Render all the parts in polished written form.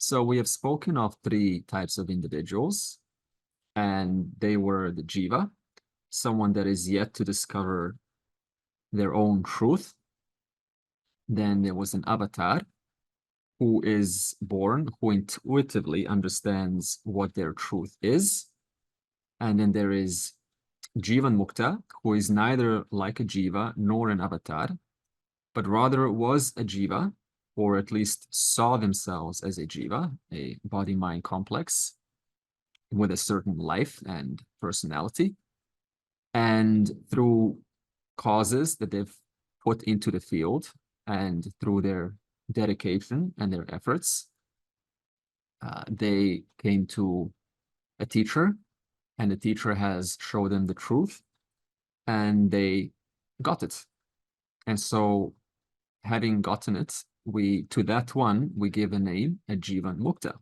So we have spoken of three types of individuals, and they were the Jiva, someone that is yet to discover their own truth. Then there was an avatar who is born, who intuitively understands what their truth is. And then there is Jivanmukta, who is neither like a Jiva nor an avatar, but rather was a Jiva, or at least saw themselves as a Jiva, a body-mind complex with a certain life and personality. And through causes that they've put into the field and through their dedication and their efforts, they came to a teacher, and the teacher has showed them the truth, and they got it. And so, having gotten it, to that one we give a name, a Jivanmukta.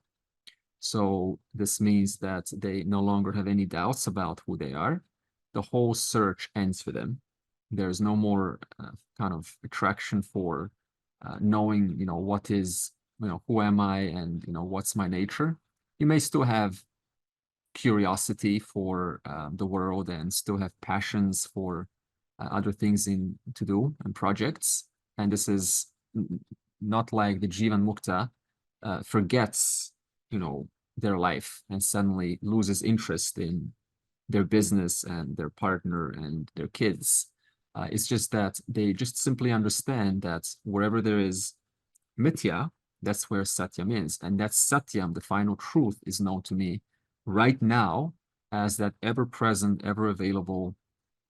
So this means that they no longer have any doubts about who they are. The whole search ends for them. There's no more kind of attraction for knowing, what is, who am I, and what's my nature. You may still have curiosity for the world and still have passions for other things to do and projects. And this is not like the Jivanmukta forgets, their life and suddenly loses interest in their business and their partner and their kids. It's just that they just simply understand that wherever there is mithya, that's where satyam is. And that satyam, the final truth, is known to me right now as that ever-present, ever-available,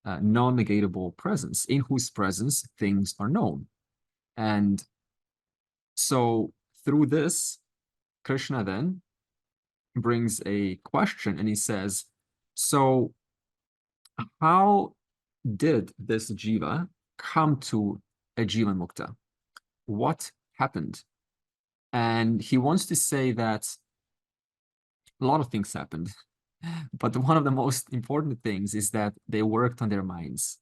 non-negatable presence, in whose presence things are known. And so through this, Krishna then brings a question, and he says, so how did this Jiva come to a Jivanmukta? What happened? And he wants to say that a lot of things happened, but one of the most important things is that they worked on their minds.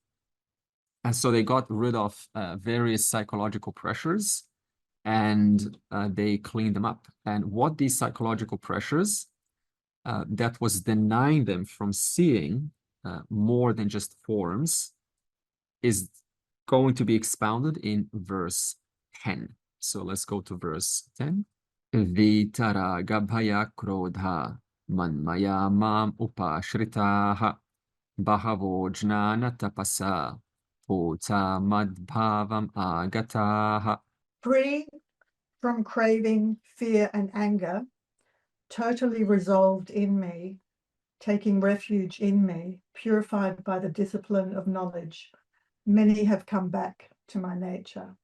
And so they got rid of various psychological pressures, and they cleaned them up. And what these psychological pressures that was denying them from seeing more than just forms is going to be expounded in verse 10. So let's go to verse 10. Vitara gabhaya krodha manmaya mam upashritaha bahavo jnana tapasa pota madbhavam agataha. Free from craving, fear, and anger, totally resolved in me, taking refuge in me, purified by the discipline of knowledge, many have come back to my nature.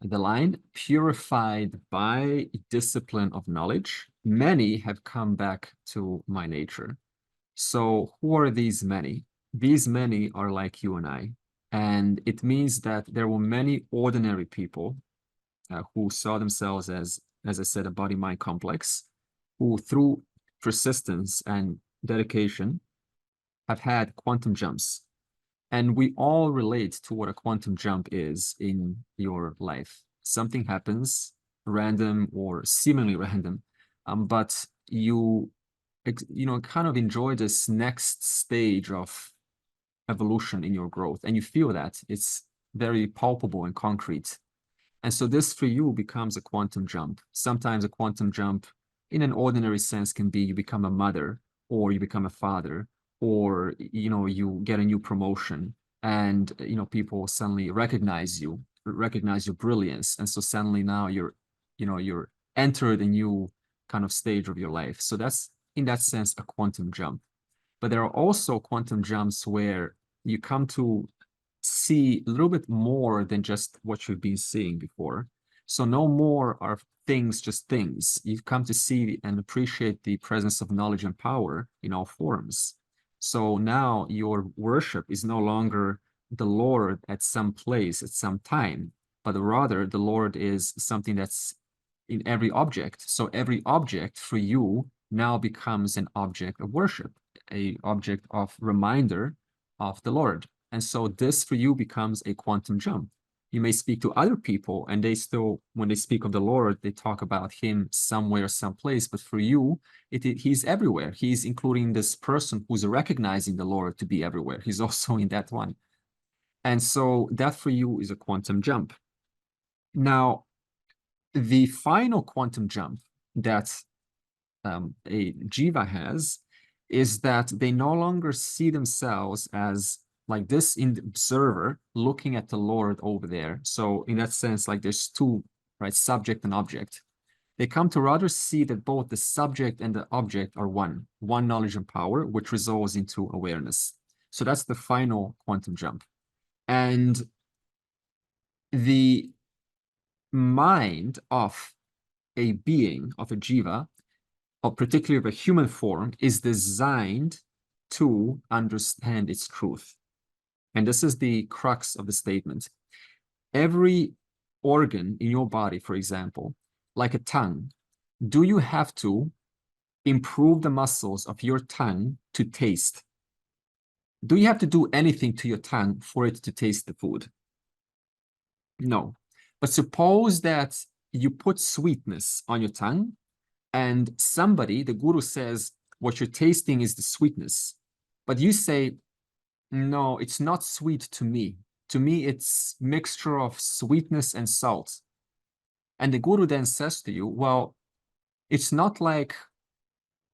The line, purified by discipline of knowledge, many have come back to my nature. So who are these many? These many are like you and I. And it means that there were many ordinary people who saw themselves as I said, a body-mind complex, who through persistence and dedication have had quantum jumps. And we all relate to what a quantum jump is in your life. Something happens, random or seemingly random, but you kind of enjoy this next stage of evolution in your growth, and you feel that it's very palpable and concrete. And so this for you becomes a quantum jump. Sometimes a quantum jump in an ordinary sense can be you become a mother, or you become a father, or you get a new promotion, and people suddenly recognize your brilliance, and so suddenly now you're entered a new kind of stage of your life. So that's in that sense a quantum jump. But there are also quantum jumps where you come to see a little bit more than just what you've been seeing before. So no more are things just things. You come to see and appreciate the presence of knowledge and power in all forms. So now your worship is no longer the Lord at some place, at some time, but rather the Lord is something that's in every object. So every object for you now becomes an object of worship, an object of reminder of the Lord. And so this for you becomes a quantum jump. You may speak to other people, and they still, when they speak of the Lord, they talk about him somewhere, someplace. But for you, he's everywhere. He's including this person who's recognizing the Lord to be everywhere. He's also in that one. And so that for you is a quantum jump. Now, the final quantum jump that a jiva has is that they no longer see themselves as like this in the observer looking at the Lord over there. So in that sense, like there's two, right, subject and object. They come to rather see that both the subject and the object are one knowledge and power, which resolves into awareness. So that's the final quantum jump. And the mind of a being, of a jiva, or particularly of a human form, is designed to understand its truth. And this is the crux of the statement. Every organ in your body, for example, like a tongue, do you have to improve the muscles of your tongue to taste? Do you have to do anything to your tongue for it to taste the food? No. But suppose that you put sweetness on your tongue, and somebody, the guru, says, what you're tasting is the sweetness. But you say, no, it's not sweet to me. To me, it's mixture of sweetness and salt. And the guru then says to you, well, it's not like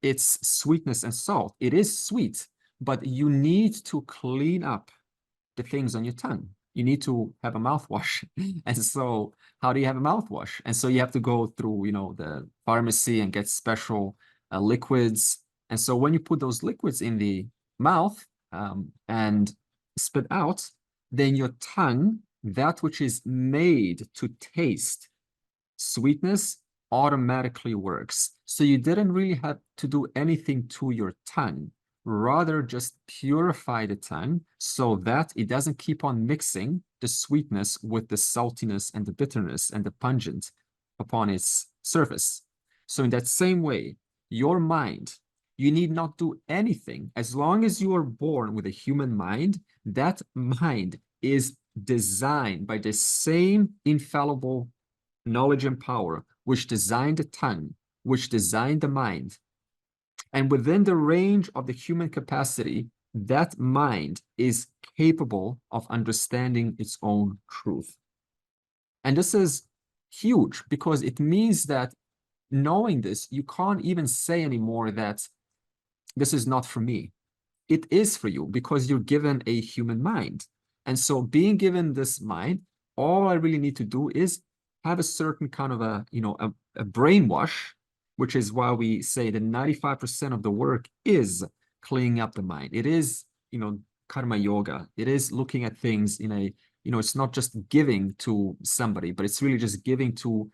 it's sweetness and salt. It is sweet, but you need to clean up the things on your tongue. You need to have a mouthwash. And so how do you have a mouthwash? And so you have to go through, the pharmacy and get special liquids. And so when you put those liquids in the mouth and spit out, then your tongue, that which is made to taste sweetness, automatically works. So you didn't really have to do anything to your tongue. Rather, just purify the tongue so that it doesn't keep on mixing the sweetness with the saltiness and the bitterness and the pungent upon its surface. So in that same way, your mind, you need not do anything. As long as you are born with a human mind, that mind is designed by the same infallible knowledge and power which designed the tongue, which designed the mind. And within the range of the human capacity, that mind is capable of understanding its own truth. And this is huge because it means that knowing this, you can't even say anymore that this is not for me. It is for you because you're given a human mind. And so being given this mind, all I really need to do is have a certain kind of a brainwash, which is why we say that 95% of the work is cleaning up the mind. It is, karma yoga. It is looking at things in a, it's not just giving to somebody, but it's really just giving to,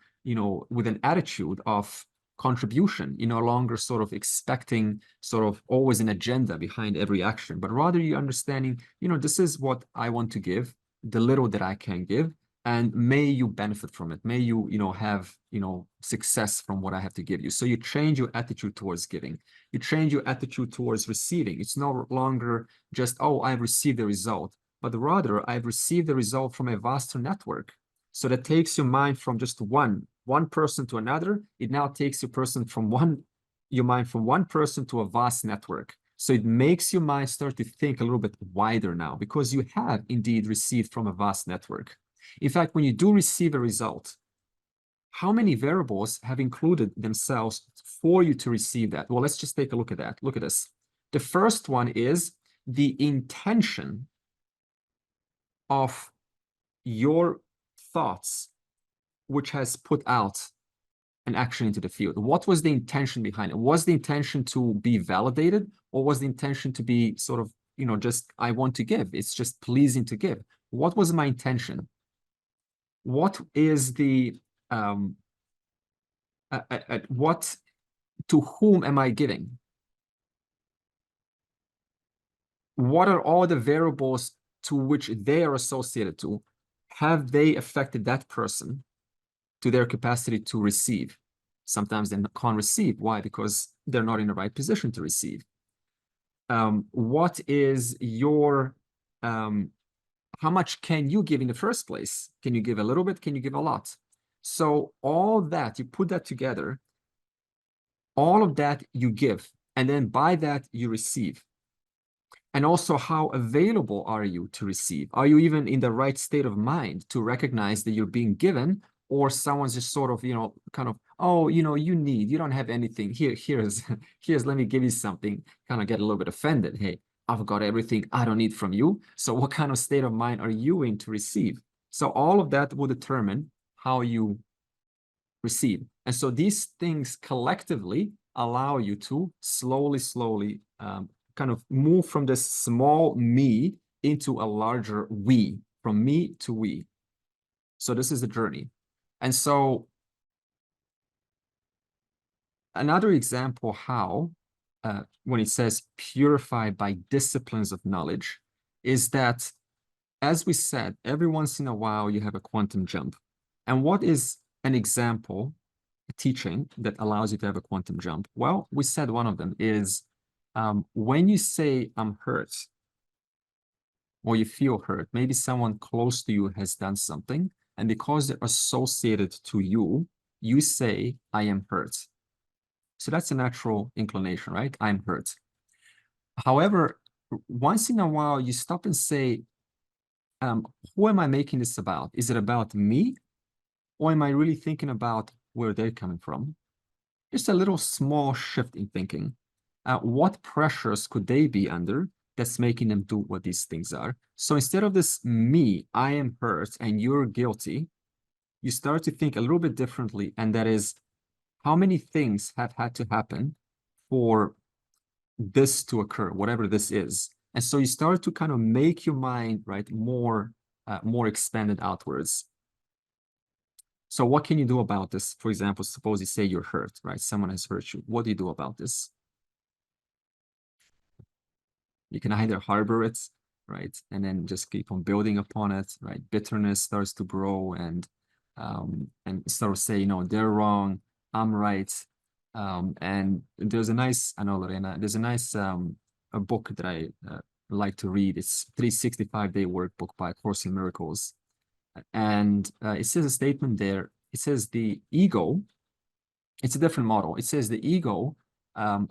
with an attitude of contribution. You're no longer sort of expecting sort of always an agenda behind every action, but rather you're understanding, this is what I want to give, the little that I can give, and may you benefit from it. May you, have, success from what I have to give you. So you change your attitude towards giving. You change your attitude towards receiving. It's no longer just, oh, I've received the result, but rather I've received the result from a vaster network. So that takes your mind from just one person to another. It now takes your mind from one person to a vast network. So it makes your mind start to think a little bit wider now because you have indeed received from a vast network. In fact, when you do receive a result, how many variables have included themselves for you to receive that? Well, let's just take a look at that. Look at this. The first one is the intention of your thoughts, which has put out an action into the field. What was the intention behind it? Was the intention to be validated, or was the intention to be sort of, just I want to give? It's just pleasing to give. What was my intention? What is the what, to whom am I giving? What are all the variables to which they are associated to? Have they affected that person to their capacity to receive? Sometimes they can't receive. Why? Because they're not in the right position to receive. What is your how much can you give in the first place? Can you give a little bit? Can you give a lot? So all that, you put that together, all of that you give, and then by that you receive. And also, how available are you to receive? Are you even in the right state of mind to recognize that you're being given, or someone's just sort of, kind of, oh, you don't have anything. Here's, let me give you something, kind of get a little bit offended. Hey, I've got everything I don't need from you. So what kind of state of mind are you in to receive? So all of that will determine how you receive. And so these things collectively allow you to slowly, kind of move from this small me into a larger we, from me to we. So this is the journey. And so another example how, when it says purify by disciplines of knowledge, is that, as we said, every once in a while you have a quantum jump. And what is an example, a teaching that allows you to have a quantum jump? Well, we said one of them is when you say, I'm hurt, or you feel hurt, maybe someone close to you has done something, and because they're associated to you, you say, I am hurt. So that's a natural inclination, right? I'm hurt. However, once in a while, you stop and say, who am I making this about? Is it about me? Or am I really thinking about where they're coming from? Just a little small shift in thinking. What pressures could they be under that's making them do what these things are? So instead of this me, I am hurt and you're guilty, you start to think a little bit differently. And that is, how many things have had to happen for this to occur, whatever this is? And so you start to kind of make your mind, right, more expanded outwards. So what can you do about this? For example, suppose you say you're hurt, right? Someone has hurt you. What do you do about this? You can either harbor it, right? And then just keep on building upon it, right? Bitterness starts to grow and start to say, they're wrong, I'm right. And there's a nice, I know, Lorena, there's a nice a book that I like to read. It's 365-Day Workbook by Course in Miracles. And it says a statement there. It says the ego, it's a different model. It says the ego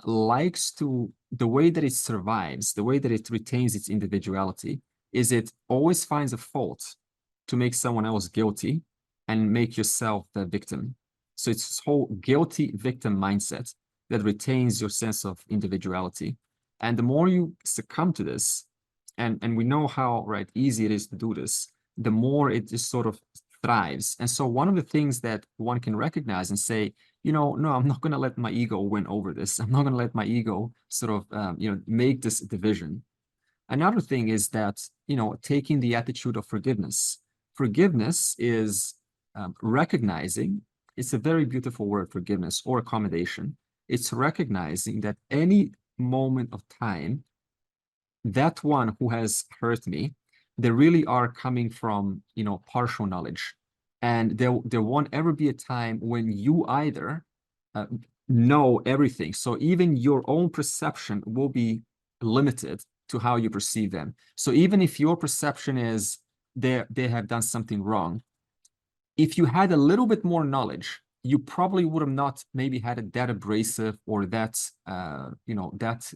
likes to, the way that it survives, the way that it retains its individuality, is it always finds a fault to make someone else guilty and make yourself the victim. So it's this whole guilty victim mindset that retains your sense of individuality. And the more you succumb to this, and we know how easy it is to do this, the more it just sort of thrives. And so one of the things that one can recognize and say, no, I'm not going to let my ego win over this. I'm not going to let my ego sort of, make this division. Another thing is that, taking the attitude of forgiveness. Forgiveness is recognizing, it's a very beautiful word, forgiveness or accommodation. It's recognizing that any moment of time, that one who has hurt me, they really are coming from, partial knowledge. And there won't ever be a time when you either know everything. So even your own perception will be limited to how you perceive them. So even if your perception is they have done something wrong, if you had a little bit more knowledge, you probably would have not maybe had it that abrasive or that, that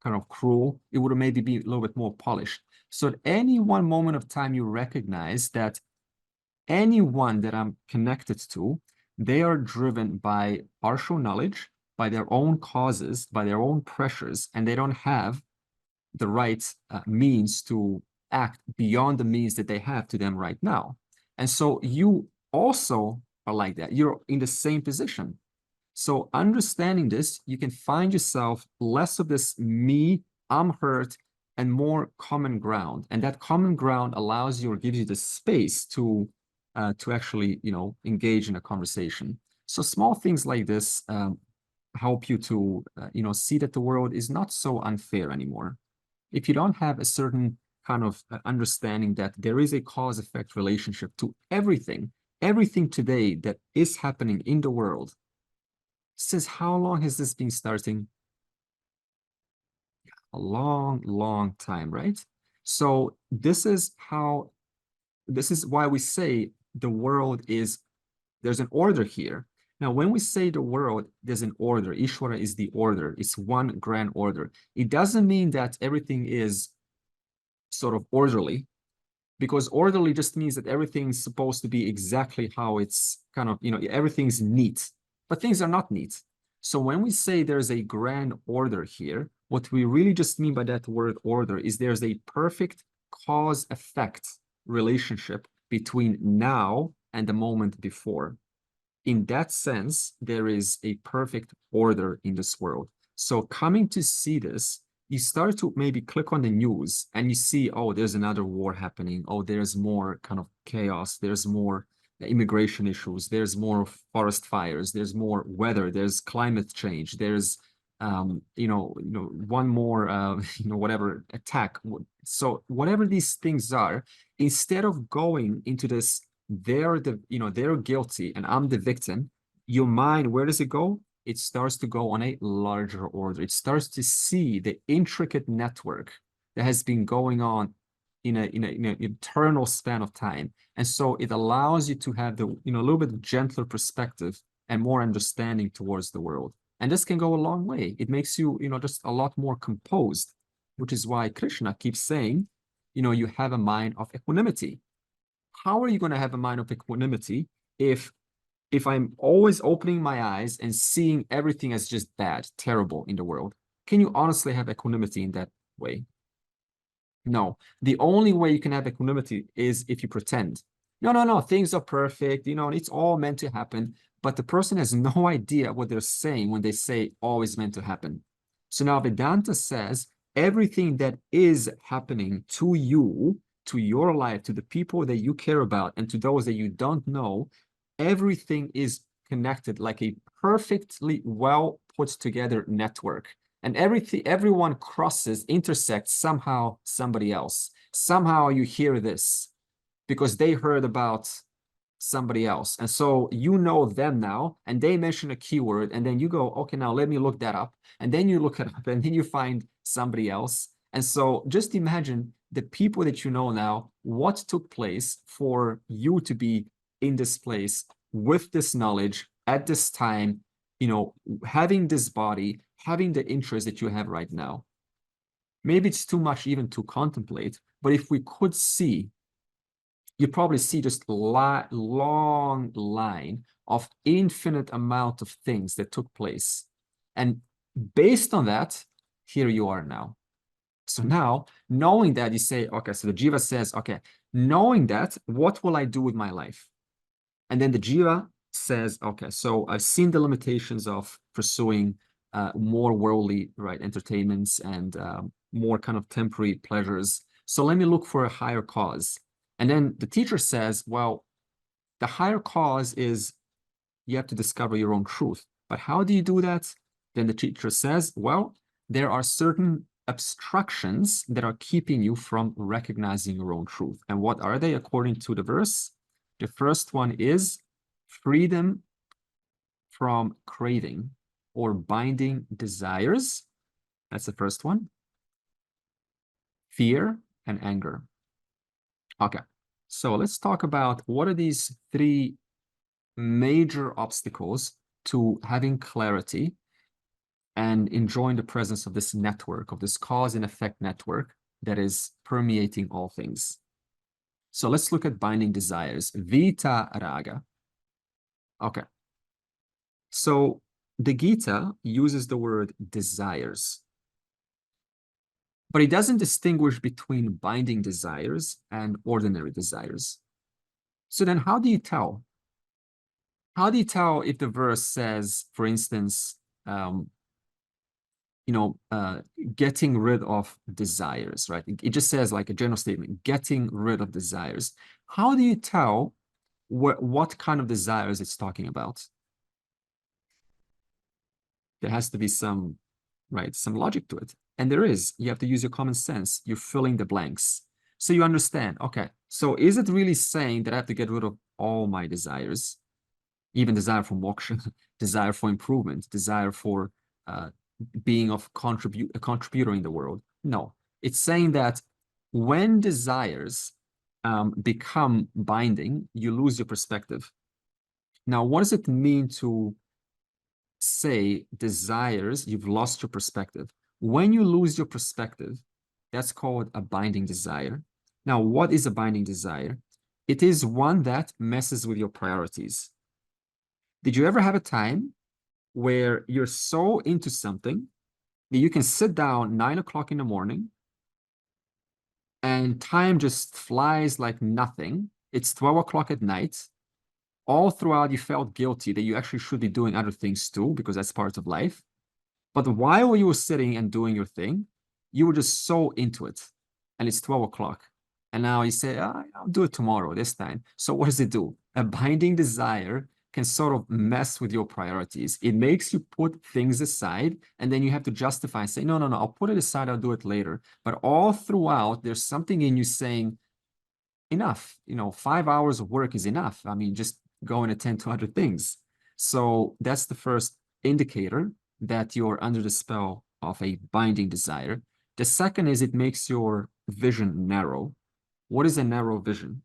kind of cruel. It would have maybe be a little bit more polished. So at any one moment of time, you recognize that anyone that I'm connected to, they are driven by partial knowledge, by their own causes, by their own pressures, and they don't have the right means to act beyond the means that they have to them right now. And so you also are like that. You're in the same position. So understanding this, you can find yourself less of this me, I'm hurt, and more common ground. And that common ground allows you or gives you the space to actually, engage in a conversation. So small things like this help you to, see that the world is not so unfair anymore. If you don't have a certain kind of understanding that there is a cause-effect relationship to everything today that is happening in the world. Since how long has this been starting? A long, long time, right? So this is why we say the world is, there's an order here. Now, when we say the world, there's an order. Ishvara is the order. It's one grand order. It doesn't mean that everything is sort of orderly, because orderly just means that everything's supposed to be exactly how it's kind of, everything's neat, but things are not neat. So when we say there's a grand order here, what we really just mean by that word order is there's a perfect cause-effect relationship between now and the moment before. In that sense, there is a perfect order in this world. So coming to see this, you start to maybe click on the news and you see, oh, there's another war happening. Oh, there's more kind of chaos. There's more immigration issues. There's more forest fires. There's more weather. There's climate change. There's, one more, whatever attack. So whatever these things are, instead of going into this, they're guilty and I'm the victim, your mind, where does it go? It starts to go on a larger order. It starts to see the intricate network that has been going on in an eternal span of time. And so it allows you to have the, a little bit gentler perspective and more understanding towards the world. And this can go a long way. It makes you, just a lot more composed, which is why Krishna keeps saying, you have a mind of equanimity. How are you going to have a mind of equanimity if I'm always opening my eyes and seeing everything as just bad, terrible in the world? Can you honestly have equanimity in that way? No. The only way you can have equanimity is if you pretend. No, things are perfect, it's all meant to happen. But the person has no idea what they're saying when they say always meant to happen. So now Vedanta says everything that is happening to you, to your life, to the people that you care about, and to those that you don't know, everything is connected like a perfectly well put together network. And everyone crosses, intersects somehow somebody else. Somehow you hear this because they heard about somebody else. And so you know them now, and they mention a keyword, and then you go, okay, now let me look that up. And then you look it up, and then you find somebody else. And so just imagine the people that you know now, what took place for you to be in this place with this knowledge at this time, having this body, having the interest that you have right now. Maybe it's too much even to contemplate, but if we could see, you probably see just a long line of infinite amount of things that took place. And based on that, here you are now. So now, knowing that, you say, okay, so the Jiva says, okay, knowing that, what will I do with my life? And then the Jiva says, okay, so I've seen the limitations of pursuing more worldly, entertainments and more kind of temporary pleasures. So let me look for a higher cause. And then the teacher says, well, the higher cause is you have to discover your own truth. But how do you do that? Then the teacher says, well, there are certain obstructions that are keeping you from recognizing your own truth. And what are they according to the verse? The first one is freedom from craving or binding desires. That's the first one. Fear and anger. Okay, so let's talk about what are these three major obstacles to having clarity and enjoying the presence of this network, of this cause and effect network that is permeating all things. So let's look at binding desires. Vita raga. Okay. So the Gita uses the word desires, but it doesn't distinguish between binding desires and ordinary desires. So then how do you tell? How do you tell if the verse says, for instance, getting rid of desires, right? It just says like a general statement, getting rid of desires. How do you tell what kind of desires it's talking about? There has to be some logic to it. And there is. You have to use your common sense. You're filling the blanks. So you understand, okay, so is it really saying that I have to get rid of all my desires? Even desire for moksha, desire for improvement, desire for being a contributor in the world? No, it's saying that when desires become binding, you lose your perspective. Now, what does it mean to say desires, you've lost your perspective? When you lose your perspective, that's called a binding desire. Now, what is a binding desire? It is one that messes with your priorities. Did you ever have a time where you're so into something that you can sit down 9 o'clock in the morning and time just flies like nothing? It's 12 o'clock at night. All throughout, you felt guilty that you actually should be doing other things too, because that's part of life. But while you were sitting and doing your thing, you were just so into it. And it's 12 o'clock. And now you say, I'll do it tomorrow, this time. So what does it do? A binding desire can sort of mess with your priorities. It makes you put things aside, and then you have to justify and say, no, I'll put it aside, I'll do it later. But all throughout, there's something in you saying, enough, 5 hours of work is enough. I mean, just go and attend to other things. So that's the first indicator that you're under the spell of a binding desire. The second is it makes your vision narrow. What is a narrow vision?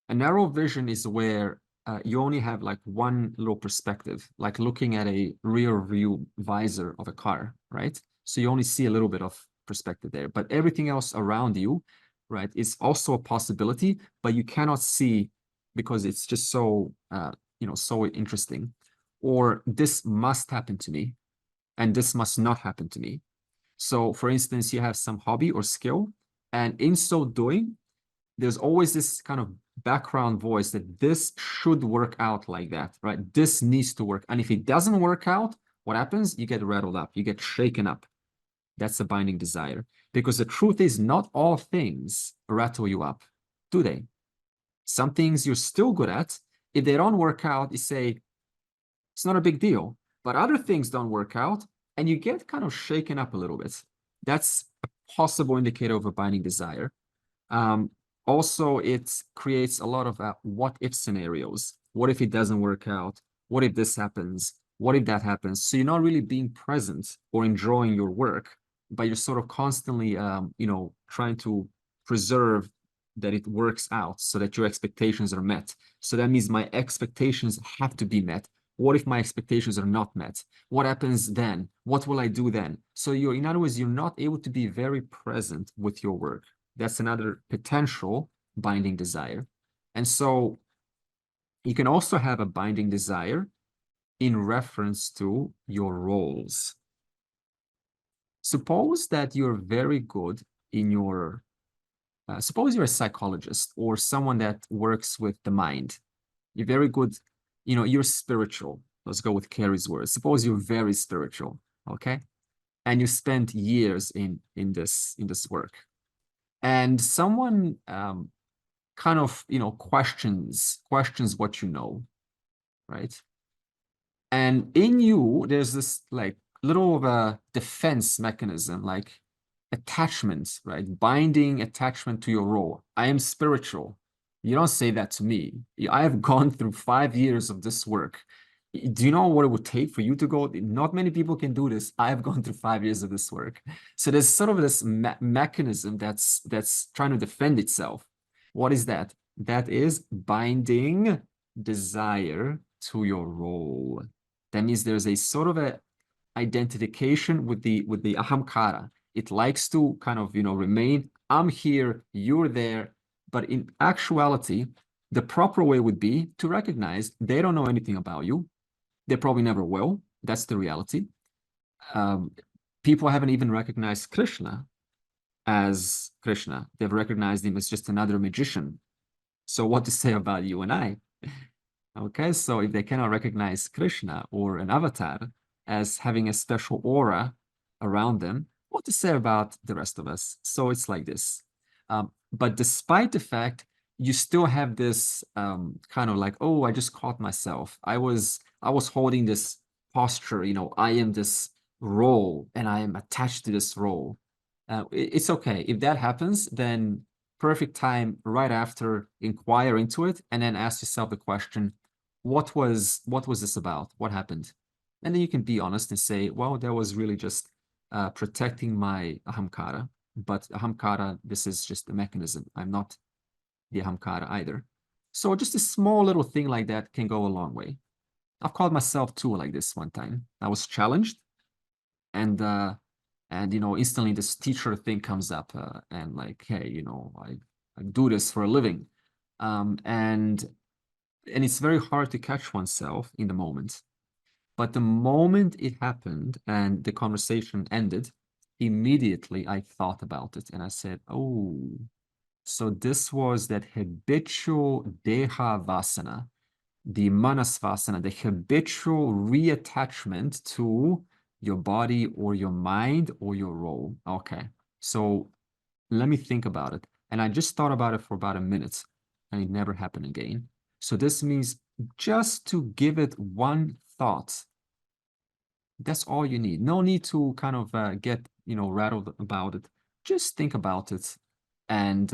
A narrow vision is where you only have like one little perspective, like looking at a rear view visor of a car, right? So you only see a little bit of perspective there, but everything else around you, right, is also a possibility, but you cannot see because it's just so, so interesting. Or this must happen to me, and this must not happen to me. So for instance, you have some hobby or skill, and in so doing, there's always this kind of background voice that this should work out like that, right? This needs to work. And if it doesn't work out, what happens? You get rattled up, you get shaken up. That's a binding desire. Because the truth is, not all things rattle you up, do they? Some things you're still good at. If they don't work out, you say, it's not a big deal. But other things don't work out, and you get kind of shaken up a little bit. That's a possible indicator of a binding desire. Also, it creates a lot of what-if scenarios. What if it doesn't work out? What if this happens? What if that happens? So you're not really being present or enjoying your work, but you're sort of constantly, trying to preserve that it works out so that your expectations are met. So that means my expectations have to be met. What if my expectations are not met? What happens then? What will I do then? So in other words, you're not able to be very present with your work. That's another potential binding desire. And so you can also have a binding desire in reference to your roles. Suppose that you're very good in your, suppose you're a psychologist or someone that works with the mind. You're very good, you're spiritual. Let's go with Carrie's words. Suppose you're very spiritual, okay? And you spent years in this work. And someone kind of, questions what you know, right? And in you, there's this like little of a defense mechanism, like attachment, right? Binding attachment to your role. I am spiritual. You don't say that to me. I have gone through 5 years of this work. Do you know what it would take for you to go? Not many people can do this. I have gone through 5 years of this work. So there's sort of this mechanism that's trying to defend itself. What is that? That is binding desire to your role. That means there's a sort of a identification with the ahamkara. It likes to kind of, remain, I'm here, you're there. But in actuality, the proper way would be to recognize they don't know anything about you. They probably never will. That's the reality. People haven't even recognized Krishna as Krishna. They've recognized him as just another magician. So what to say about you and I? Okay, so if they cannot recognize Krishna or an avatar as having a special aura around them, what to say about the rest of us? So it's like this. But despite the fact you still have this kind of like, oh, I just caught myself. I was holding this posture, I am this role and I am attached to this role. It's okay. If that happens, then perfect time right after inquire into it and then ask yourself the question, what was this about? What happened? And then you can be honest and say, well, that was really just protecting my ahamkara. but ahamkara, this is just a mechanism. I'm not the ahamkara either. So just a small little thing like that can go a long way. I've called myself too like this one time. I was challenged, and you know, instantly this teacher thing comes up, and like, hey, you know, I do this for a living, and it's very hard to catch oneself in the moment. But the moment it happened and the conversation ended, immediately I thought about it and I said, oh, so this was that habitual deha vasana, the manas vasana, the habitual reattachment to your body or your mind or your role. Okay, so let me think about it. And I just thought about it for about a minute and it never happened again. So this means just to give it one thought, that's all you need. No need to kind of get, you know, rattled about it. Just think about it and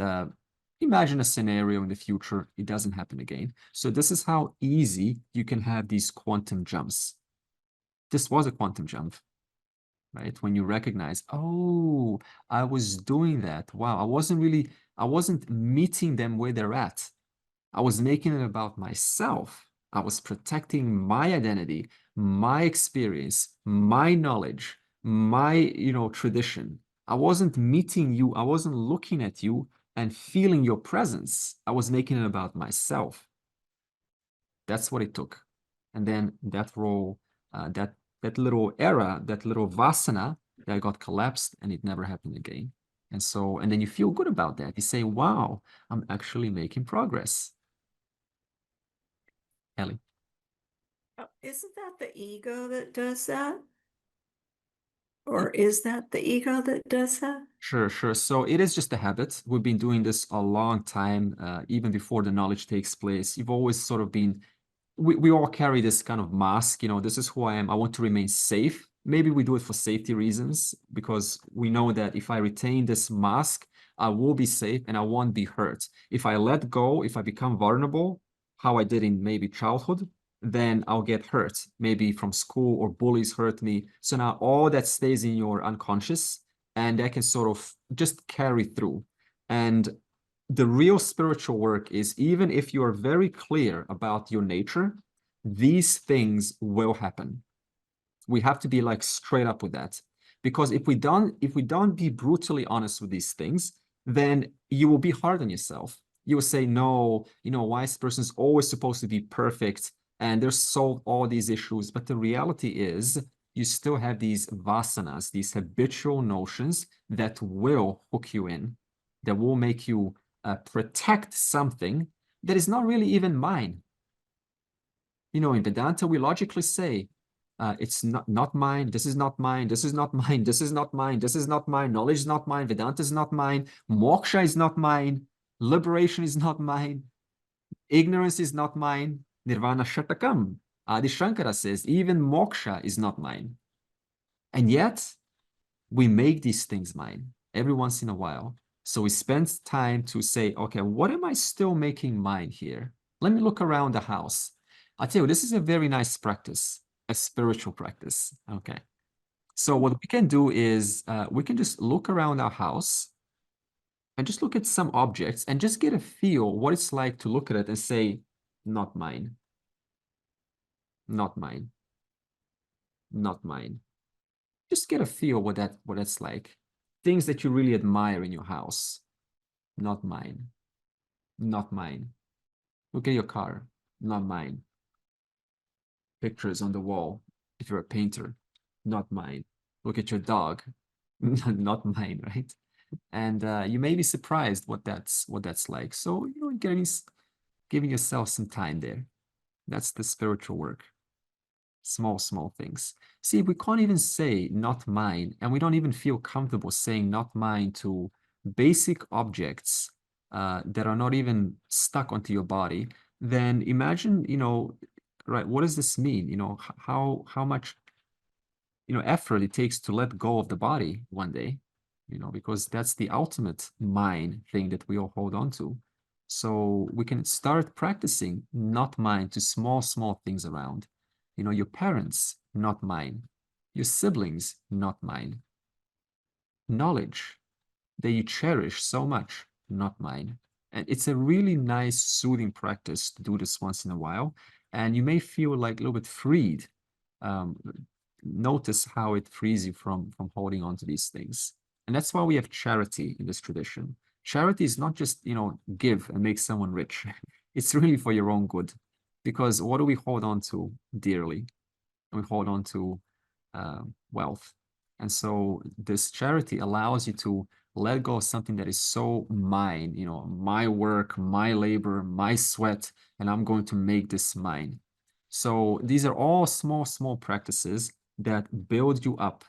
imagine a scenario in the future. It doesn't happen again. So this is how easy you can have these quantum jumps. This was a quantum jump, right? When you recognize, oh, I was doing that. Wow, I wasn't meeting them where they're at. I was making it about myself. I was protecting my identity, my experience, my knowledge, my, you know, tradition. I wasn't meeting you. I wasn't looking at you and feeling your presence. I was making it about myself. That's what it took. And then that role, that little era, that little vasana, that got collapsed and it never happened again. And so, and then you feel good about that. You say, wow, I'm actually making progress. Ellie. Isn't that the ego that does that? Or is that the ego that does that? Sure, sure. So it is just a habit. We've been doing this a long time, even before the knowledge takes place. You've always sort of been, we all carry this kind of mask, you know, this is who I am. I want to remain safe. Maybe we do it for safety reasons, because we know that if I retain this mask, I will be safe and I won't be hurt. If I let go, if I become vulnerable, how I did in maybe childhood, then I'll get hurt, maybe from school or bullies hurt me. So now all that stays in your unconscious and that can sort of just carry through. And the real spiritual work is, even if you're very clear about your nature, these things will happen. We have to be like straight up with that. Because if we don't be brutally honest with these things, then you will be hard on yourself. You will say, no, you know, wise person is always supposed to be perfect and they'll solve all these issues. But the reality is, you still have these vasanas, these habitual notions that will hook you in, that will make you protect something that is not really even mine. You know, in Vedanta, we logically say, it's not mine, this is not mine, this is not mine, this is not mine, this is not mine, knowledge is not mine, Vedanta is not mine, moksha is not mine, liberation is not mine, ignorance is not mine, nirvana shatakam. Adi Shankara says, even moksha is not mine. And yet, we make these things mine every once in a while. So we spend time to say, okay, what am I still making mine here? Let me look around the house. I tell you, this is a very nice practice, a spiritual practice. Okay. So what we can do is we can just look around our house and just look at some objects and just get a feel what it's like to look at it and say, not mine, not mine, not mine. Just get a feel what that's like. Things that you really admire in your house, not mine, not mine. Look at your car, not mine. Pictures on the wall, if you're a painter, not mine. Look at your dog, not mine, right? And you may be surprised what that's like. So, you know, giving yourself some time there. That's the spiritual work. Small things. See, we can't even say not mine, and we don't even feel comfortable saying not mine to basic objects that are not even stuck onto your body. Then imagine, you know, right, what does this mean? You know, how much, you know, effort it takes to let go of the body one day, you know, because that's the ultimate mine thing that we all hold on to. So we can start practicing not mine to small things around. You know, your parents, not mine. Your siblings, not mine. Knowledge, that you cherish so much, not mine. And it's a really nice, soothing practice to do this once in a while. And you may feel like a little bit freed. Notice how it frees you from holding on to these things. And that's why we have charity in this tradition. Charity is not just, give and make someone rich. It's really for your own good. Because what do we hold on to dearly? We hold on to wealth. And so this charity allows you to let go of something that is so mine, my work, my labor, my sweat, and I'm going to make this mine. So these are all small, small practices that build you up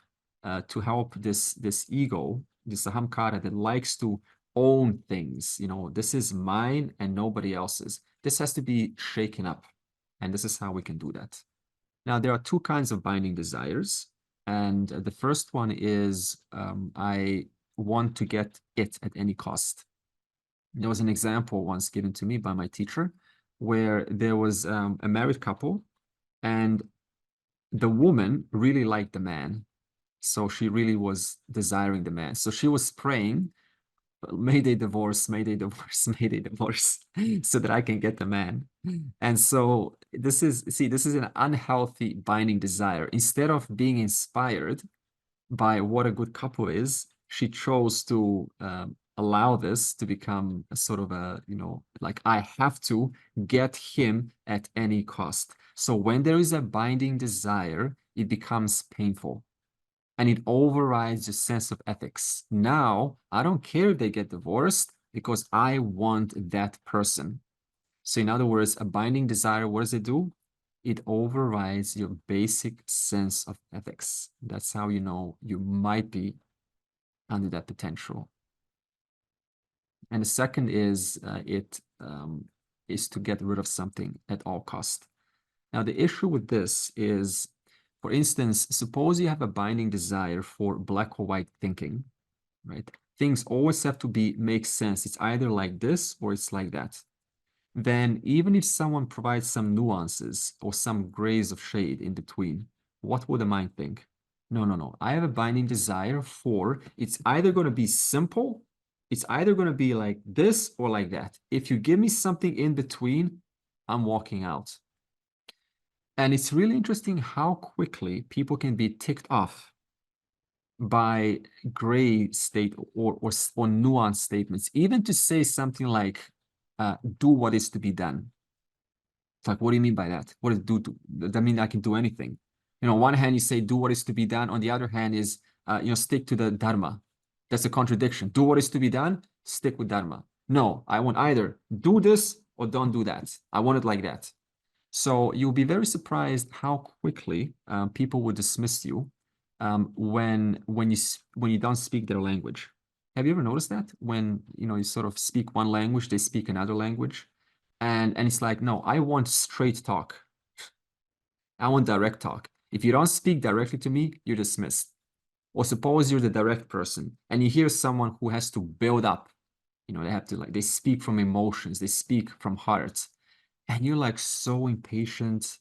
to help this ego, this ahamkara that likes to own things. This is mine and nobody else's. This has to be shaken up. And this is how we can do that. Now, there are two kinds of binding desires. And the first one is I want to get it at any cost. There was an example once given to me by my teacher where there was a married couple and the woman really liked the man. So she really was desiring the man. So she was praying, may they divorce, may they divorce, may they divorce, so that I can get the man. And so this is an unhealthy binding desire. Instead of being inspired by what a good couple is, she chose to allow this to become a sort of a, like I have to get him at any cost. So when there is a binding desire, it becomes painful. And it overrides your sense of ethics. Now, I don't care if they get divorced because I want that person. So in other words, a binding desire, what does it do? It overrides your basic sense of ethics. That's how you know you might be under that potential. And the second is is to get rid of something at all cost. Now, the issue with this is, for instance, suppose you have a binding desire for black or white thinking, right? Things always have to make sense. It's either like this or it's like that. Then even if someone provides some nuances or some grays of shade in between, what would the mind think? No, no, no. I have a binding desire for it's either going to be simple, it's either going to be like this or like that. If you give me something in between, I'm walking out. And it's really interesting how quickly people can be ticked off by gray state or nuanced statements, even to say something like, do what is to be done. It's like, what do you mean by that? What does do? That mean I can do anything? On one hand, you say, do what is to be done. On the other hand is, stick to the dharma. That's a contradiction. Do what is to be done, stick with dharma. No, I want either do this or don't do that. I want it like that. So you'll be very surprised how quickly people will dismiss you when you don't speak their language. Have you ever noticed that? When you sort of speak one language, they speak another language, and it's like, no, I want straight talk. I want direct talk. If you don't speak directly to me, you're dismissed. Or suppose you're the direct person and you hear someone who has to build up. They have to they speak from emotions, they speak from heart. And you're like so impatient,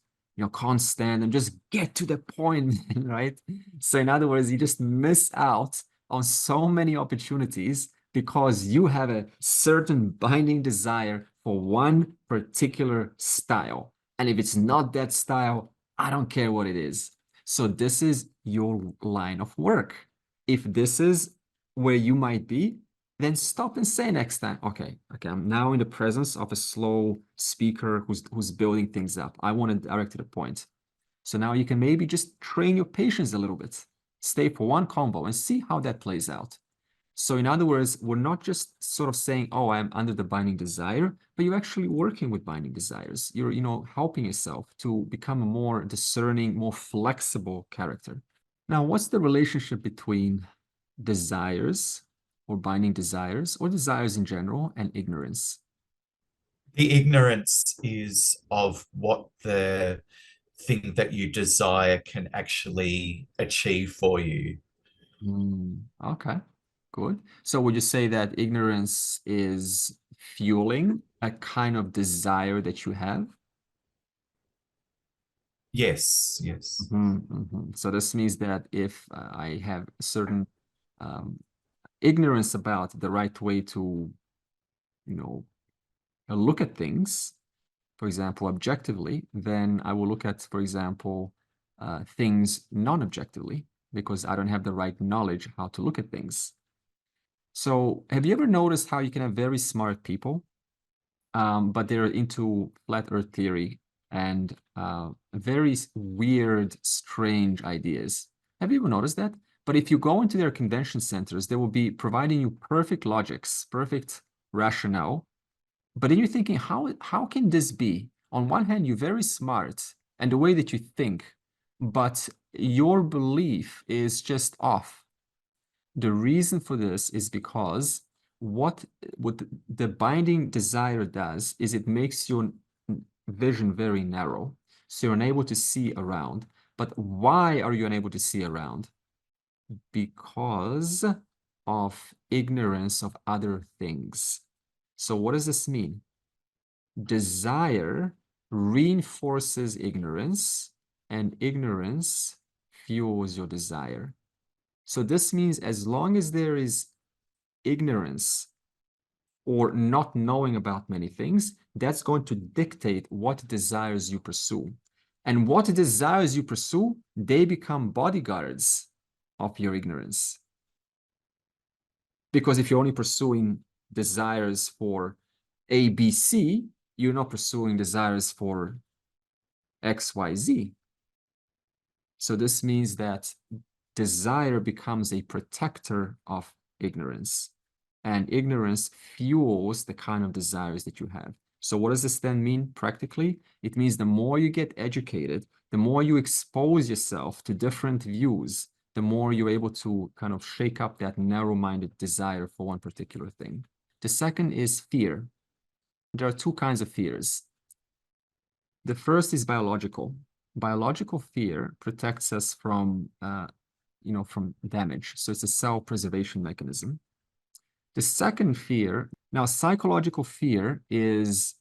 can't stand and just get to the point, right? So in other words, you just miss out on so many opportunities because you have a certain binding desire for one particular style. And if it's not that style, I don't care what it is. So this is your line of work. If this is where you might be, then stop and say next time, okay, I'm now in the presence of a slow speaker who's building things up. I want to direct to the point. So now you can maybe just train your patience a little bit. Stay for one combo and see how that plays out. So in other words, we're not just sort of saying, oh, I'm under the binding desire, but you're actually working with binding desires. You're, helping yourself to become a more discerning, more flexible character. Now, what's the relationship between desires or binding desires or desires in general and ignorance? The ignorance is of what the thing that you desire can actually achieve for you. Okay, good. So would you say that ignorance is fueling a kind of desire that you have? Yes, yes. So this means that if I have certain ignorance about the right way to, look at things, for example, objectively, then I will look at, for example, things non-objectively, because I don't have the right knowledge how to look at things. So have you ever noticed how you can have very smart people, but they're into flat earth theory and very weird, strange ideas? Have you ever noticed that? But if you go into their convention centers, they will be providing you perfect logics, perfect rationale. But then you're thinking, how can this be? On one hand, you're very smart and the way that you think, but your belief is just off. The reason for this is because what the binding desire does is it makes your vision very narrow. So you're unable to see around. But why are you unable to see around? Because of ignorance of other things. So what does this mean? Desire reinforces ignorance, and ignorance fuels your desire. So this means as long as there is ignorance or not knowing about many things, that's going to dictate what desires you pursue. And what desires you pursue, they become bodyguards of your ignorance. Because if you're only pursuing desires for A, B, C, you're not pursuing desires for X, Y, Z. So this means that desire becomes a protector of ignorance, and ignorance fuels the kind of desires that you have. So what does this then mean practically? It means the more you get educated, the more you expose yourself to different views, the more you're able to kind of shake up that narrow-minded desire for one particular thing. The second is fear. There are two kinds of fears. The first is biological. Biological fear protects us from, from damage. So it's a self-preservation mechanism. The second fear, now psychological fear is,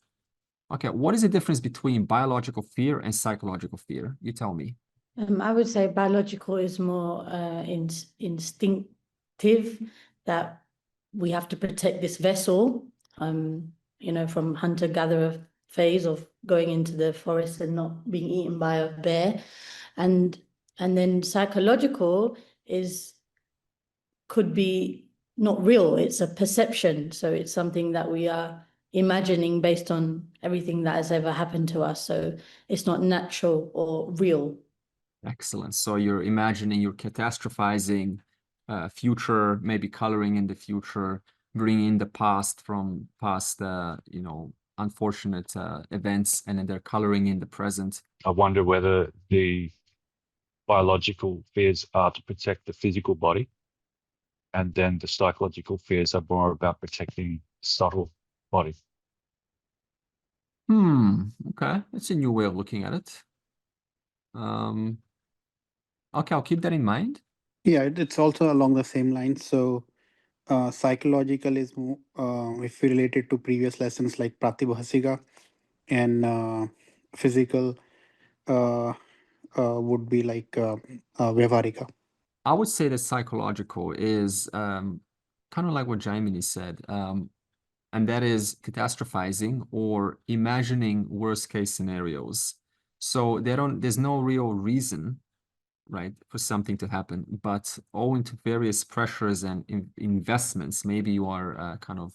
okay, what is the difference between biological fear and psychological fear? You tell me. I would say biological is more instinctive, that we have to protect this vessel, from hunter-gatherer phase of going into the forest and not being eaten by a bear. And then psychological could be not real, it's a perception. So it's something that we are imagining based on everything that has ever happened to us. So it's not natural or real. Excellent. So you're imagining, you're catastrophizing future, maybe coloring in the future, bringing in the past from past, unfortunate events, and then they're coloring in the present. I wonder whether the biological fears are to protect the physical body, and then the psychological fears are more about protecting the subtle body. Okay. That's a new way of looking at it. Okay, I'll keep that in mind. Yeah, it's also along the same lines. So psychological is more, if we relate it to previous lessons like pratibhasika, and physical would be like vyavaharika. I would say that psychological is kind of like what Jaimini said, and that is catastrophizing or imagining worst case scenarios. So there's no real reason, right, for something to happen, but owing to various pressures and investments, maybe you are kind of,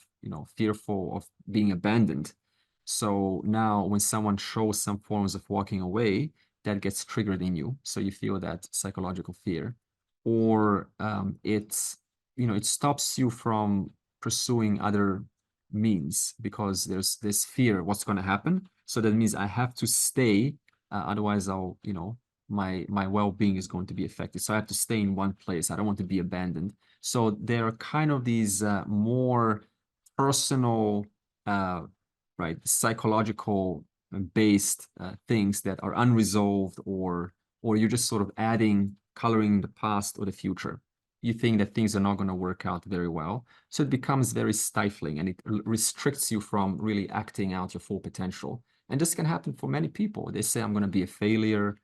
fearful of being abandoned. So now when someone shows some forms of walking away, that gets triggered in you. So you feel that psychological fear, or it stops you from pursuing other means because there's this fear, what's going to happen? So that means I have to stay, otherwise I'll, my well-being is going to be affected. So I have to stay in one place. I don't want to be abandoned. So there are kind of these more personal, right, psychological based things that are unresolved, or you're just sort of coloring the past or the future. You think that things are not going to work out very well. So it becomes very stifling, and it restricts you from really acting out your full potential. And this can happen for many people. They say, I'm going to be a failure.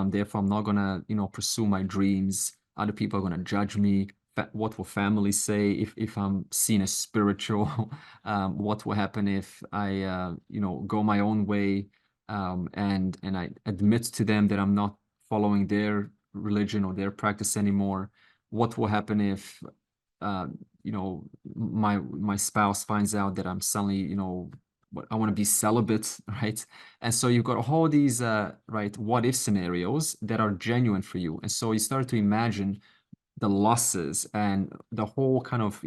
Therefore, I'm not going to, pursue my dreams. Other people are going to judge me what will family say if I'm seen as spiritual? What will happen if I go my own way, and I admit to them that I'm not following their religion or their practice anymore? What will happen if my spouse finds out that I'm suddenly I want to be celibate, right? And so you've got all these right what if scenarios that are genuine for you, and so you start to imagine the losses and the whole kind of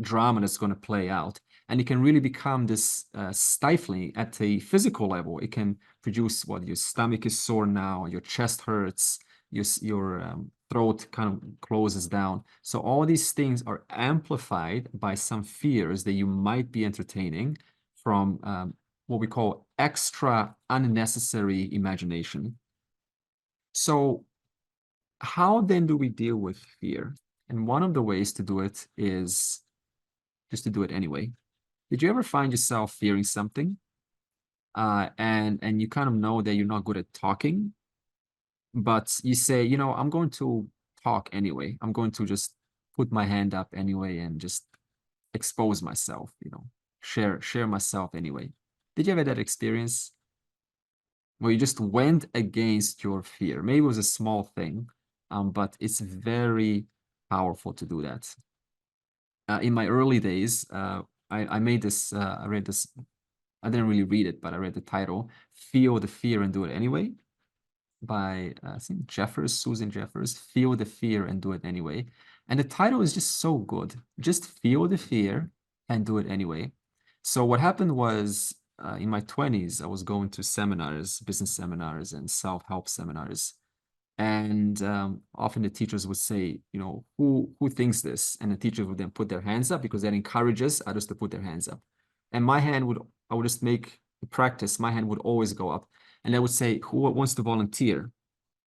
drama that's going to play out, and it can really become this stifling at a physical level. It can produce what your stomach is sore now, your chest hurts, your throat kind of closes down. So all these things are amplified by some fears that you might be entertaining from what we call extra unnecessary imagination. So how then do we deal with fear? And one of the ways to do it is just to do it anyway. Did you ever find yourself fearing something? And you kind of know that you're not good at talking, but you say, I'm going to talk anyway. I'm going to just put my hand up anyway and just expose myself, share myself anyway. Did you ever have that experience where you just went against your fear? Maybe it was a small thing, but it's very powerful to do that. In my early days, I made this, I read this, I didn't really read it, but I read the title, Feel the Fear and Do It Anyway, by I think Susan Jeffers, Feel the Fear and Do It Anyway. And the title is just so good. Just feel the fear and do it anyway. So what happened was, in my 20s, I was going to seminars, business seminars and self-help seminars. And often the teachers would say, who thinks this? And the teachers would then put their hands up, because that encourages others to put their hands up. And I would just make the practice, my hand would always go up. And I would say, who wants to volunteer?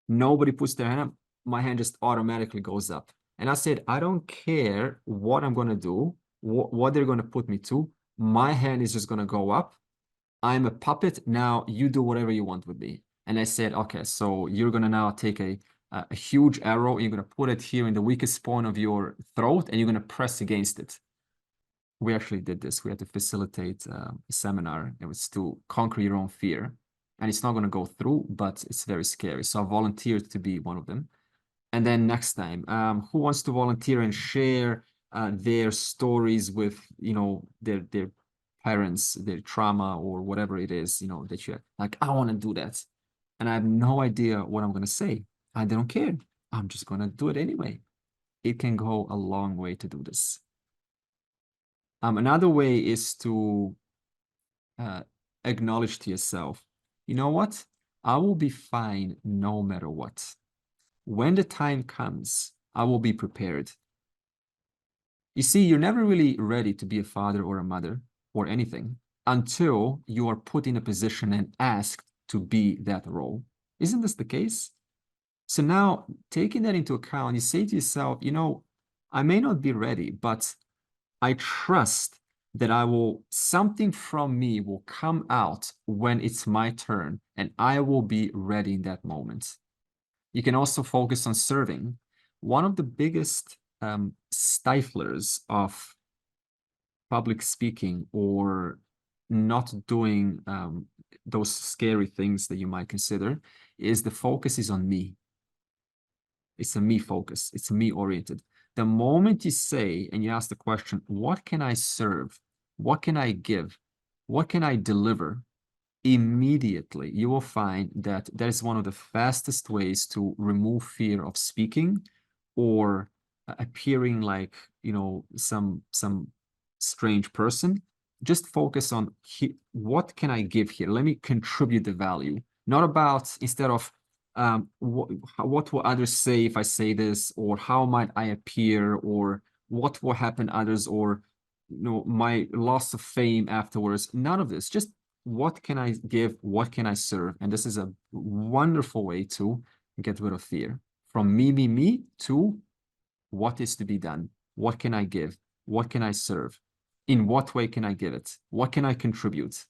Nobody puts their hand up. My hand just automatically goes up. And I said, I don't care what I'm going to do, what they're going to put me to. My hand is just going to go up. I'm a puppet. Now you do whatever you want with me. And I said, okay, so you're going to now take a huge arrow. You're going to put it here in the weakest point of your throat, and you're going to press against it. We actually did this. We had to facilitate a seminar. It was to conquer your own fear. And it's not going to go through, but it's very scary. So I volunteered to be one of them. And then next time, who wants to volunteer and share their stories with, their parents, their trauma or whatever it is, that you're like, I want to do that. And I have no idea what I'm going to say. I don't care. I'm just going to do it anyway. It can go a long way to do this. Another way is to acknowledge to yourself, you know what? I will be fine no matter what. When the time comes, I will be prepared. You see, you're never really ready to be a father or a mother or anything until you are put in a position and asked to be that role. Isn't this the case? So now, taking that into account, you say to yourself, I may not be ready, but I trust that something from me will come out when it's my turn, and I will be ready in that moment. You can also focus on serving. One of the biggest stiflers of public speaking or not doing those scary things that you might consider is the focus is on me. It's a me focus. It's me oriented. The moment you say and you ask the question, what can I serve? What can I give? What can I deliver? Immediately, you will find that that is one of the fastest ways to remove fear of speaking or appearing like, some strange person. Just focus on what can I give here? Let me contribute the value. Not about, instead of what will others say if I say this, or how might I appear, or what will happen to others, or my loss of fame afterwards. None of this. Just what can I give? What can I serve? And this is a wonderful way to get rid of fear. From me to what is to be done. What can I give? What can I serve? In what way can I give it? What can I contribute?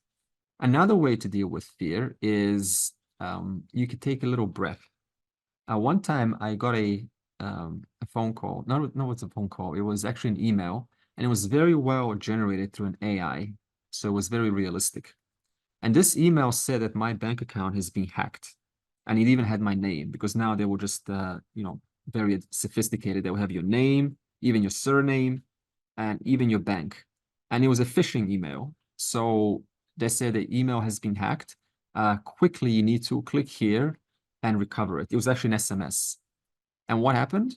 Another way to deal with fear is you could take a little breath. One time I got a a phone call. No, it's a phone call. It was actually an email, and it was very well generated through an AI. So it was very realistic. And this email said that my bank account has been hacked. And it even had my name, because now they were just, very sophisticated. They will have your name, even your surname, and even your bank. And it was a phishing email. So they said the email has been hacked. Quickly, you need to click here and recover it. It was actually an SMS. And what happened?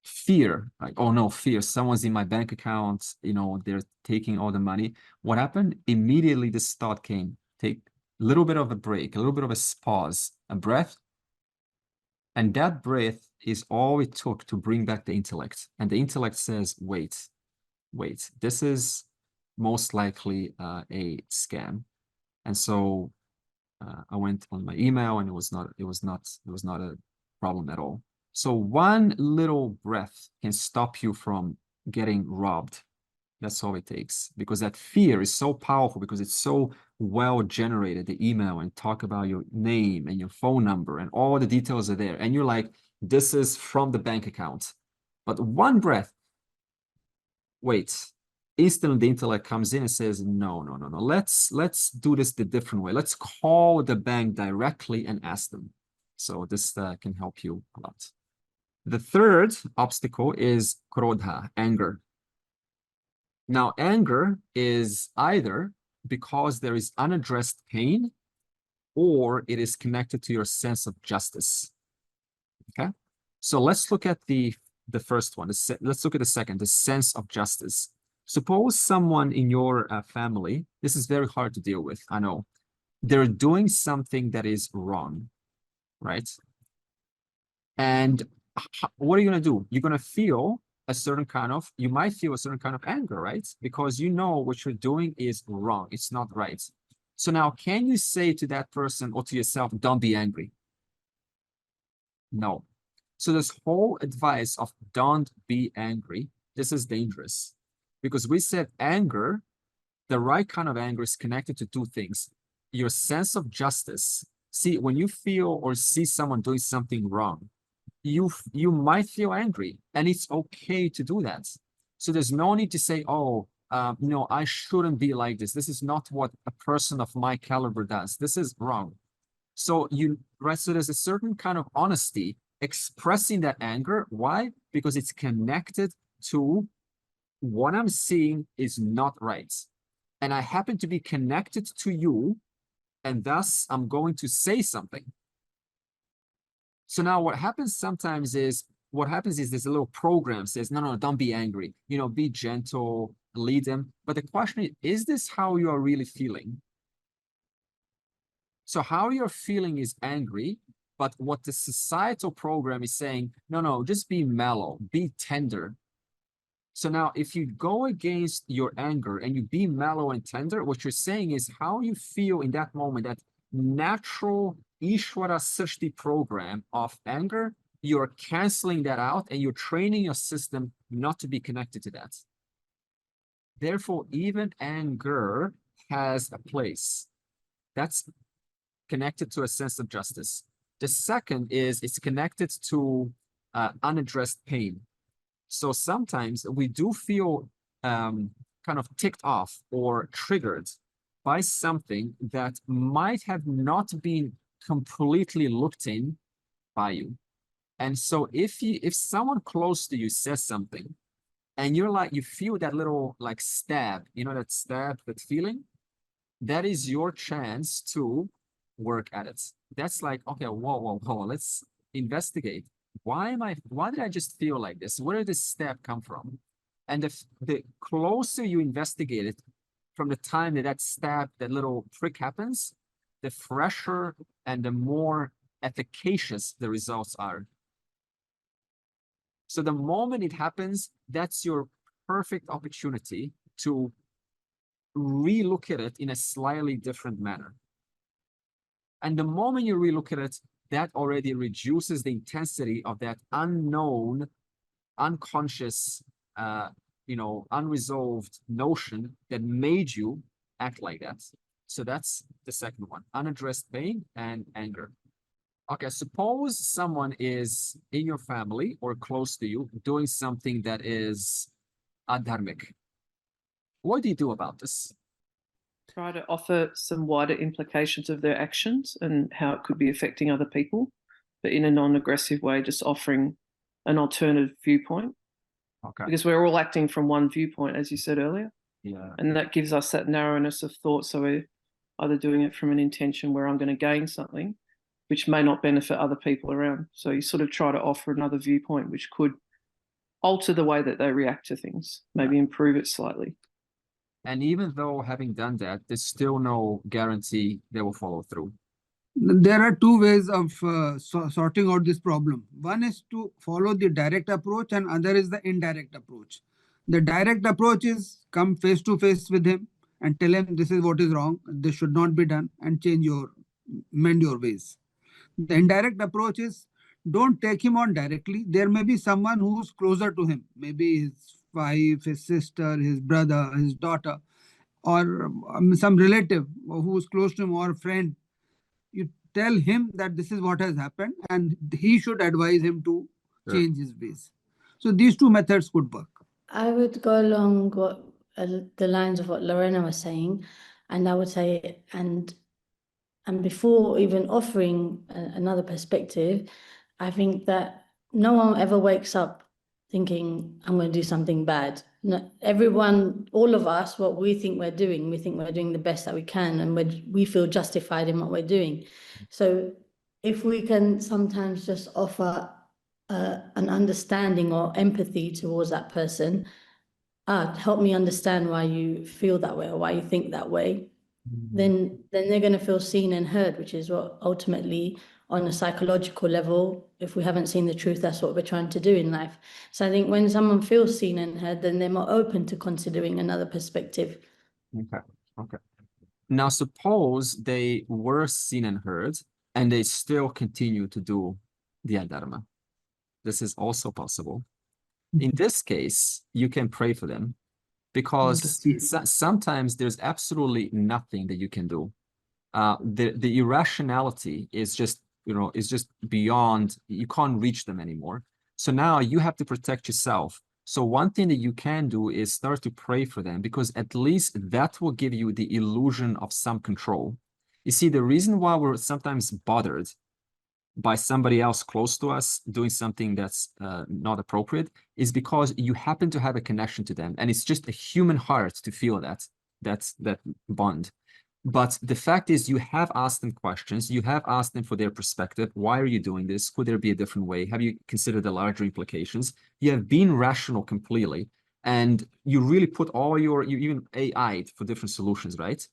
Fear, like, oh no, fear, someone's in my bank account, they're taking all the money. What happened? Immediately this thought came, take a little bit of a break, a little bit of a pause, a breath. And that breath is all it took to bring back the intellect. And the intellect says, wait, this is most likely a scam. And so I went on my email, and it was not a problem at all. So one little breath can stop you from getting robbed. That's all it takes, because that fear is so powerful, because it's so well generated, the email, and talk about your name and your phone number and all the details are there. And you're like, this is from the bank account. But one breath, wait, instantly the intellect comes in and says, no. Let's do this the different way. Let's call the bank directly and ask them. So this can help you a lot. The third obstacle is krodha, anger. Now, anger is either because there is unaddressed pain, or it is connected to your sense of justice. Okay, so let's look at the first one. Let's look at the second, the sense of justice. Suppose someone in your family, this is very hard to deal with, I know. They're doing something that is wrong, right? And what are you going to do? You're going to feel you might feel a certain kind of anger, right? Because you know what you're doing is wrong. It's not right. So now, can you say to that person or to yourself, don't be angry? No. So this whole advice of don't be angry, this is dangerous, because we said anger, the right kind of anger, is connected to two things. Your sense of justice. See, when you feel or see someone doing something wrong, you might feel angry, and it's okay to do that. So there's no need to say, oh, I shouldn't be like this. This is not what a person of my caliber does. This is wrong. So so there's a certain kind of honesty expressing that anger. Why? Because it's connected to what I'm seeing is not right. And I happen to be connected to you, and thus I'm going to say something. So now what happens sometimes is, there's a little program says, no, don't be angry, be gentle, lead them. But the question is this how you are really feeling? So how you're feeling is angry, but what the societal program is saying, no, just be mellow, be tender. So now if you go against your anger and you be mellow and tender, what you're saying is how you feel in that moment, that natural Ishvara Srishti program of anger, you're canceling that out and you're training your system not to be connected to that. Therefore, even anger has a place. That's connected to a sense of justice. The second is it's connected to unaddressed pain. So sometimes we do feel kind of ticked off or triggered by something that might have not been completely looked in by you. And so if someone close to you says something and you're like, you feel that little like stab, that feeling, that is your chance to work at it. That's like, okay, whoa, let's investigate. Why did I just feel like this? Where did this stab come from? And the closer you investigate it, from the time that stab, that little prick happens, the fresher and the more efficacious the results are. So the moment it happens, that's your perfect opportunity to relook at it in a slightly different manner. And the moment you relook at it, that already reduces the intensity of that unknown, unconscious, unresolved notion that made you act like that. So that's the second one, unaddressed pain and anger. Okay, suppose someone is in your family or close to you doing something that is adharmic. What do you do about this? Try to offer some wider implications of their actions and how it could be affecting other people, but in a non-aggressive way, just offering an alternative viewpoint. Okay. Because we're all acting from one viewpoint, as you said earlier. Yeah. And that gives us that narrowness of thought. So we're either doing it from an intention where I'm going to gain something, which may not benefit other people around. So you sort of try to offer another viewpoint, which could alter the way that they react to things, maybe improve it slightly. And even though having done that, there's still no guarantee they will follow through. There are two ways of sorting out this problem. One is to follow the direct approach and other is the indirect approach. The direct approach is come face to face with him and tell him this is what is wrong, this should not be done, and mend your ways. The indirect approach is don't take him on directly. There may be someone who's closer to him, maybe his wife, his sister, his brother, his daughter, or some relative who's close to him or a friend. You tell him that this is what has happened and he should advise him to change his ways. So these two methods could work. I would go along the lines of what Lorena was saying, and I would say, and before even offering another perspective, I think that no one ever wakes up thinking, I'm going to do something bad. No, everyone, all of us, what we think we're doing the best that we can, and we feel justified in what we're doing. So if we can sometimes just offer an understanding or empathy towards that person, help me understand why you feel that way or why you think that way, then they're going to feel seen and heard, which is what ultimately, on a psychological level, if we haven't seen the truth, that's what we're trying to do in life. So I think when someone feels seen and heard, then they're more open to considering another perspective. Okay. Now, suppose they were seen and heard and they still continue to do the adharma. This is also possible. In this case, you can pray for them because sometimes there's absolutely nothing that you can do. The irrationality is just, is just beyond, you can't reach them anymore. So now you have to protect yourself. So one thing that you can do is start to pray for them, because at least that will give you the illusion of some control. You see, the reason why we're sometimes bothered by somebody else close to us doing something that's not appropriate is because you happen to have a connection to them. And it's just a human heart to feel that bond. But the fact is, you have asked them questions, you have asked them for their perspective. Why are you doing this? Could there be a different way? Have you considered the larger implications? You have been rational completely, and you really put all you even AI'd for different solutions, right?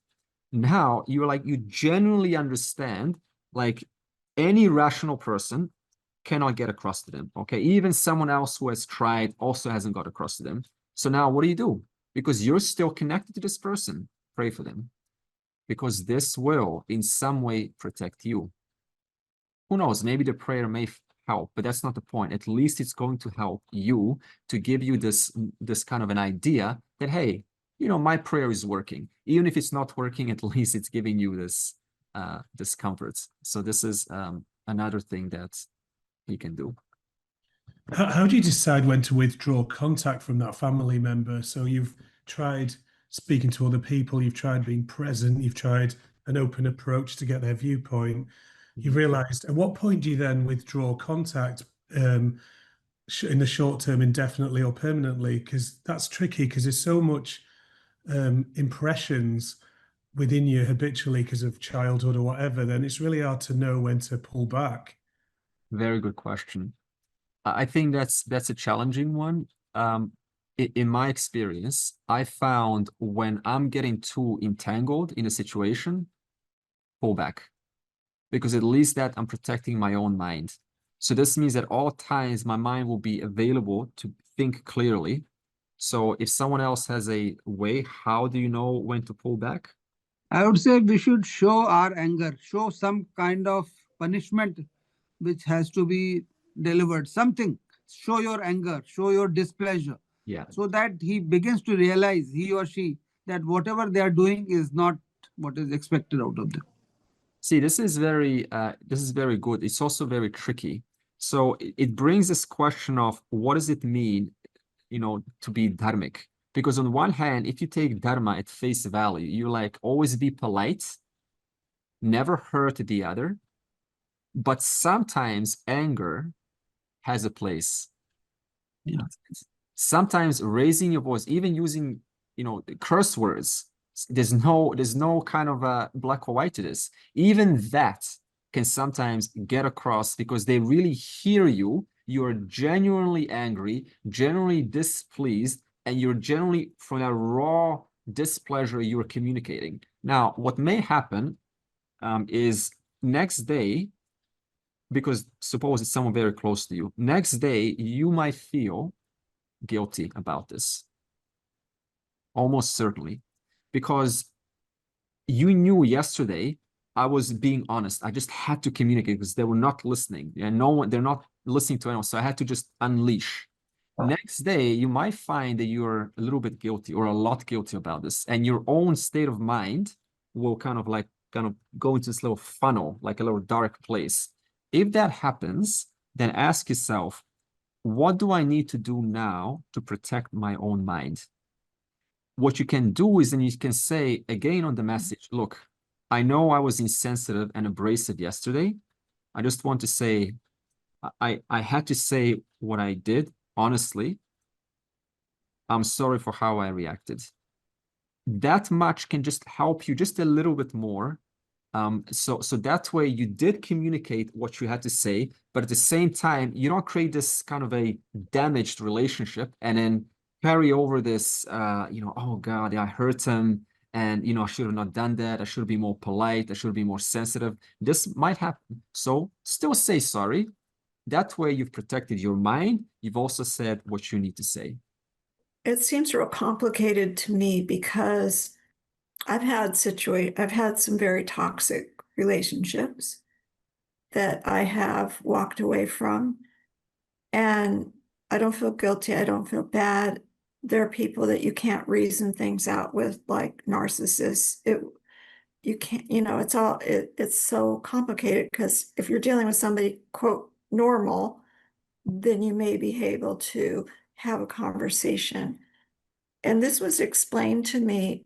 Now you genuinely understand, like, any rational person cannot get across to them, okay? Even someone else who has tried also hasn't got across to them. So now what do? Because you're still connected to this person, pray for them. Because this will in some way protect you. Who knows, maybe the prayer may help, but that's not the point. At least it's going to help you, to give you this kind of an idea that, hey, my prayer is working. Even if it's not working, at least it's giving you this comfort. So this is another thing that you can do. How do you decide when to withdraw contact from that family member? So you've tried speaking to other people, you've tried being present, you've tried an open approach to get their viewpoint. You've realized, at what point do you then withdraw contact in the short term, indefinitely or permanently? Because that's tricky, because there's so much impressions within you habitually because of childhood or whatever, then it's really hard to know when to pull back. Very good question. I think that's a challenging one. In my experience, I found when I'm getting too entangled in a situation, pull back, because at least that I'm protecting my own mind. So this means at all times, my mind will be available to think clearly. So if someone else has a way, how do you know when to pull back? I would say we should show our anger, show some kind of punishment which has to be delivered, something. Show your anger, show your displeasure. Yeah. So that he begins to realize, he or she, that whatever they are doing is not what is expected out of them. See, this is very good. It's also very tricky. So it brings this question of what does it mean, to be dharmic? Because on one hand, if you take dharma at face value, you like always be polite, never hurt the other, but sometimes anger has a place. Yeah. Sometimes raising your voice, even using, curse words, there's no kind of a black or white to this. Even that can sometimes get across because they really hear you. You're genuinely angry, genuinely displeased, and you're genuinely from a raw displeasure you're communicating. Now, what may happen is next day, because suppose it's someone very close to you, next day you might feel guilty about this, almost certainly, because you knew yesterday I was being honest. I just had to communicate because they were not listening, and they're not listening to anyone, so I had to just unleash. Next day you might find that you're a little bit guilty or a lot guilty about this, and your own state of mind will kind of go into this little funnel, like a little dark place. If that happens, then ask yourself, what do I need to do now to protect my own mind? What you can do is then you can say again on the message, look, I know I was insensitive and abrasive yesterday. I just want to say, I had to say what I did, honestly. I'm sorry for how I reacted. That much can just help you just a little bit more. So that way you did communicate what you had to say, but at the same time, you don't create this kind of a damaged relationship and then carry over this, oh God, I hurt him. And, I should have not done that. I should be more polite. I should be more sensitive. This might happen. So still say sorry. That way you've protected your mind. You've also said what you need to say. It seems real complicated to me because I've had some very toxic relationships that I have walked away from, and I don't feel guilty. I don't feel bad. There are people that you can't reason things out with, like narcissists. You can't, it's so complicated because if you're dealing with somebody, quote, normal, then you may be able to have a conversation. And this was explained to me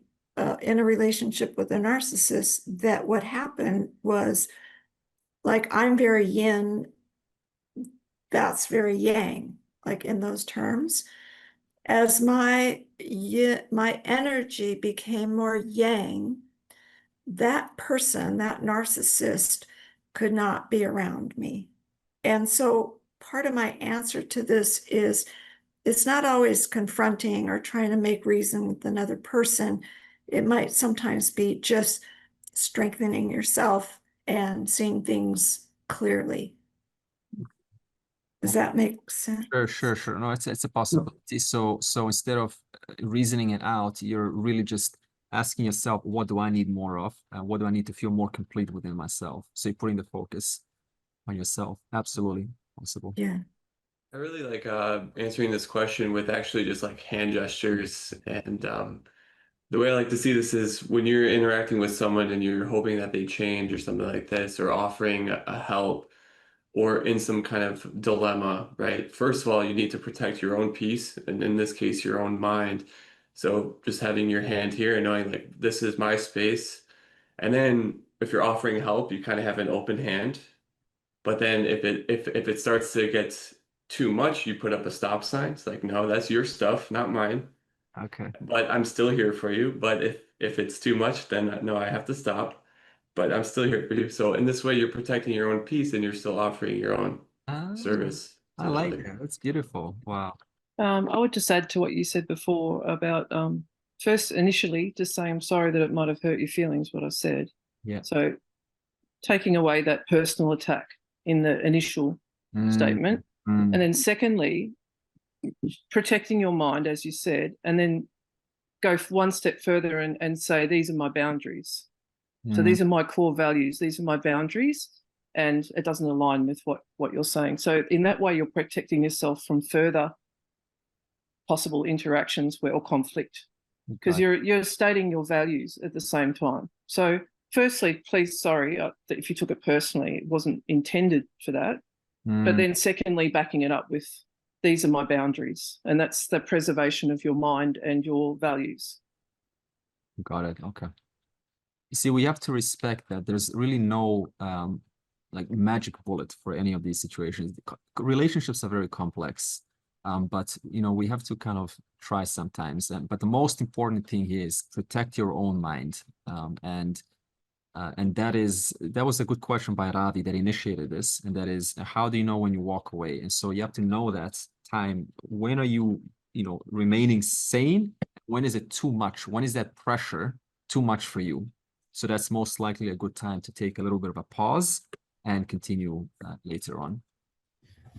in a relationship with a narcissist, that what happened was, like, I'm very yin, that's very yang, like in those terms. As my energy became more yang, that person, that narcissist, could not be around me. And so part of my answer to this is, it's not always confronting or trying to make reason with another person. It might sometimes be just strengthening yourself and seeing things clearly. Does that make sense? Sure. No, it's a possibility. So instead of reasoning it out, you're really just asking yourself, what do I need more of? What do I need to feel more complete within myself? So you're putting the focus on yourself. Absolutely possible. Yeah. I really like answering this question with actually just like hand gestures. And the way I like to see this is when you're interacting with someone and you're hoping that they change or something like this, or offering a help, or in some kind of dilemma, right? First of all, you need to protect your own peace, and in this case, your own mind. So just having your hand here and knowing like, this is my space. And then if you're offering help, you kind of have an open hand. But then if it starts to get too much, you put up a stop sign. It's like, no, that's your stuff, not mine. Okay. But I'm still here for you. But if it's too much, then no, I have to stop. But I'm still here for you. So in this way, you're protecting your own peace and you're still offering your own service. I like that. That's beautiful. Wow. I would just add to what you said before about first initially just saying, I'm sorry that it might have hurt your feelings, what I said. Yeah. So taking away that personal attack in the initial statement. And then secondly, protecting your mind, as you said, and then go one step further and say, these are my boundaries. So these are my core values. These are my boundaries, and it doesn't align with what you're saying. So in that way, you're protecting yourself from further possible interactions or conflict, because you're stating your values at the same time. So firstly, please, sorry, that if you took it personally, it wasn't intended for that. But then secondly, backing it up with, these are my boundaries, and that's the preservation of your mind and your values. Got it. Okay. You see, we have to respect that there's really no like magic bullet for any of these situations. Relationships are very complex, but you know, we have to kind of try sometimes. But the most important thing here is protect your own mind, and that was a good question by Ravi that initiated this, and that is, how do you know when you walk away? And so you have to know that time. When are you remaining sane? When is it too much? When is that pressure too much for you? So that's most likely a good time to take a little bit of a pause and continue later on.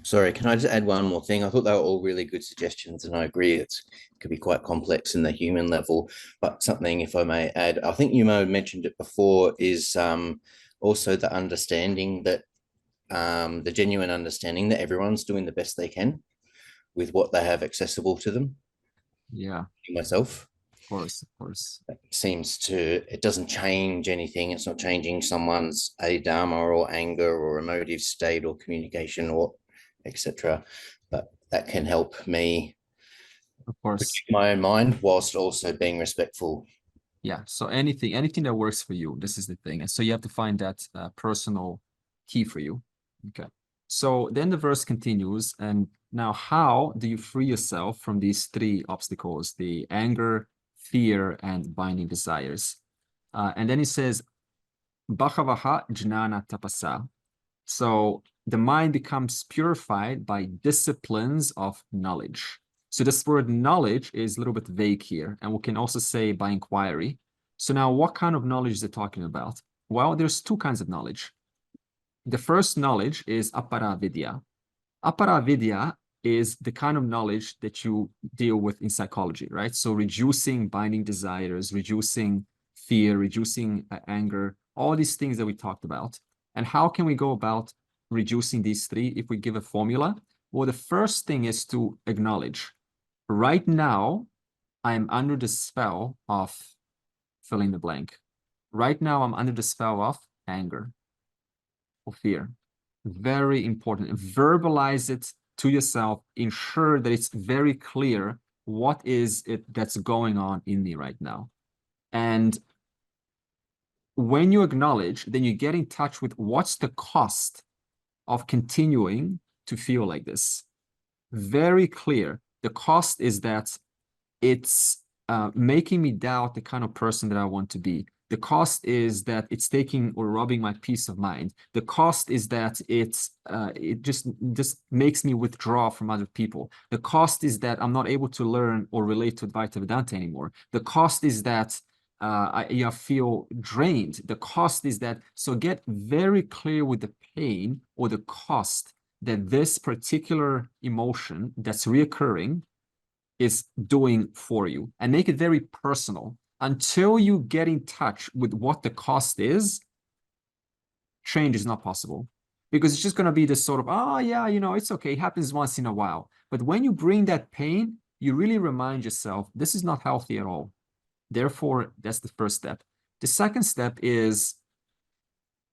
Sorry, can I just add one more thing? I thought they were all really good suggestions, and I agree it could be quite complex in the human level. But something, if I may add, I think you may have mentioned it before, is also the understanding that, the genuine understanding that everyone's doing the best they can with what they have accessible to them. Yeah. Myself. Of course. It doesn't change anything. It's not changing someone's dharma or anger or emotive state or communication or etc. But that can help me, of course, my own mind whilst also being respectful. Yeah. So anything that works for you, this is the thing. And so you have to find that personal key for you. Okay. So then the verse continues, and now how do you free yourself from these three obstacles: the anger, fear, and binding desires? And then he says, Bhagavaha jnana tapasa. So the mind becomes purified by disciplines of knowledge. So this word knowledge is a little bit vague here, and we can also say by inquiry. So now what kind of knowledge is it talking about? Well, there's two kinds of knowledge. The first knowledge is Apara Vidya. Apara Vidya is the kind of knowledge that you deal with in psychology, right? So reducing binding desires, reducing fear, reducing anger, all these things that we talked about. And how can we go about reducing these three if we give a formula? Well, the first thing is to acknowledge, right now, I am under the spell of fill in the blank. Right now, I'm under the spell of anger or fear. Very important. Verbalize it to yourself. Ensure that it's very clear what is it that's going on in me right now. And when you acknowledge, then you get in touch with what's the cost of continuing to feel like this. Very clear. The cost is that it's making me doubt the kind of person that I want to be. The cost is that it's taking or robbing my peace of mind. The cost is that it just makes me withdraw from other people. The cost is that I'm not able to learn or relate to Advaita Vedanta anymore. The cost is that I feel drained. The cost is that, so get very clear with the pain or the cost that this particular emotion that's reoccurring is doing for you, and make it very personal. Until you get in touch with what the cost is, change is not possible, because it's just going to be this sort of, oh yeah, it's okay, it happens once in a while. But when you bring that pain, you really remind yourself, this is not healthy at all. Therefore, that's the first step. The second step is,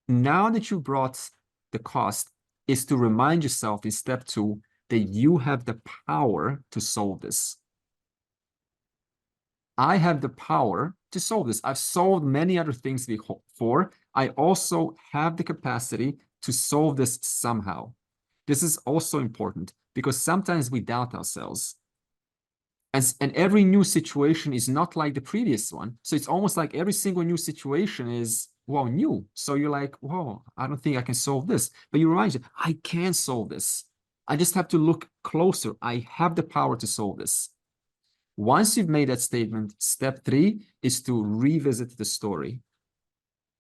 now that you brought the cost, is to remind yourself in step 2 that you have the power to solve this. I have the power to solve this. I've solved many other things before. I also have the capacity to solve this somehow. This is also important, because sometimes we doubt ourselves. And every new situation is not like the previous one. So it's almost like every single new situation is, well, new. So you're like, whoa, I don't think I can solve this. But you remind yourself, I can solve this. I just have to look closer. I have the power to solve this. Once you've made that statement, step 3 is to revisit the story.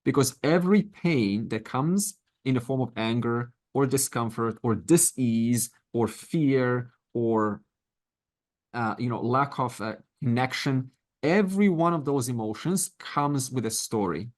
Because every pain that comes in the form of anger or discomfort or dis-ease or fear or lack of connection, every one of those emotions comes with a story.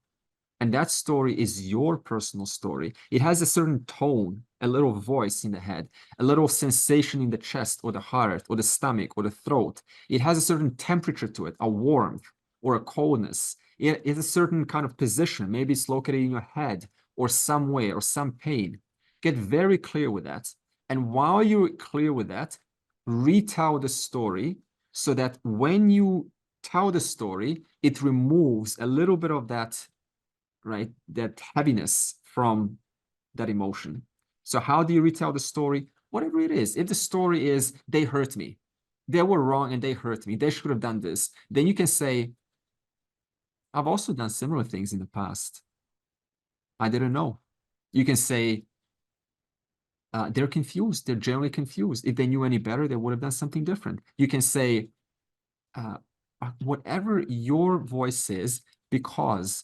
And that story is your personal story. It has a certain tone, a little voice in the head, a little sensation in the chest or the heart or the stomach or the throat. It has a certain temperature to it, a warmth or a coldness. It is a certain kind of position. Maybe it's located in your head or somewhere or some pain. Get very clear with that. And while you're clear with that, retell the story so that when you tell the story, it removes a little bit of that, right, that heaviness from that emotion. So how do you retell the story? Whatever it is. If the story is, they hurt me, they were wrong and they hurt me, they should have done this, then you can say, I've also done similar things in the past. I didn't know. You can say, they're confused. They're generally confused. If they knew any better, they would have done something different. You can say, whatever your voice is, because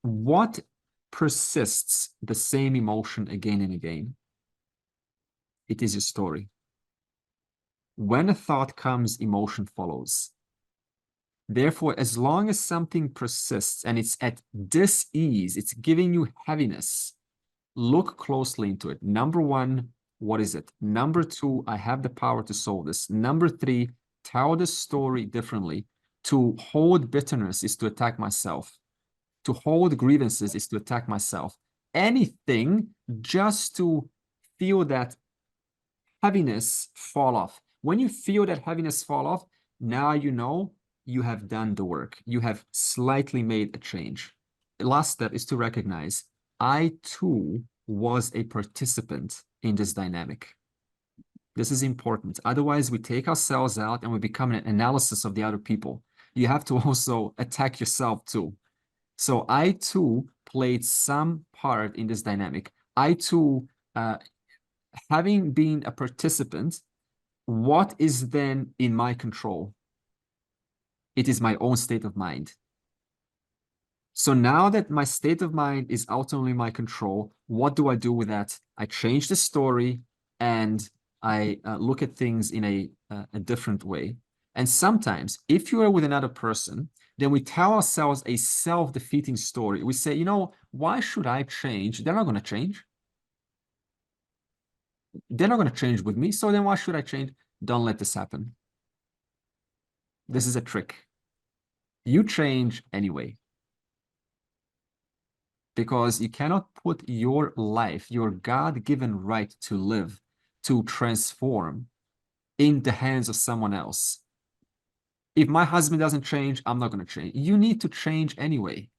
what persists the same emotion again and again? It is your story. When a thought comes, emotion follows. Therefore, as long as something persists and it's at dis-ease, it's giving you heaviness, look closely into it. Number one, what is it? Number two, I have the power to solve this. Number three, tell the story differently. To hold bitterness is to attack myself. To hold grievances is to attack myself. Anything just to feel that heaviness fall off. When you feel that heaviness fall off, now you know you have done the work. You have slightly made a change. The last step is to recognize, I too was a participant in this dynamic. This is important. Otherwise, we take ourselves out and we become an analysis of the other people. You have to also attack yourself too. So I too played some part in this dynamic. I too, having been a participant, what is then in my control? It is my own state of mind. So now that my state of mind is ultimately my control, what do I do with that? I change the story and I look at things in a different way. And sometimes, if you are with another person, then we tell ourselves a self-defeating story. We say, you know, why should I change? They're not going to change. They're not going to change with me. So then why should I change? Don't let this happen. This is a trick. You change anyway. Because you cannot put your life, your God-given right to live, to transform, in the hands of someone else. If my husband doesn't change, I'm not going to change. You need to change anyway.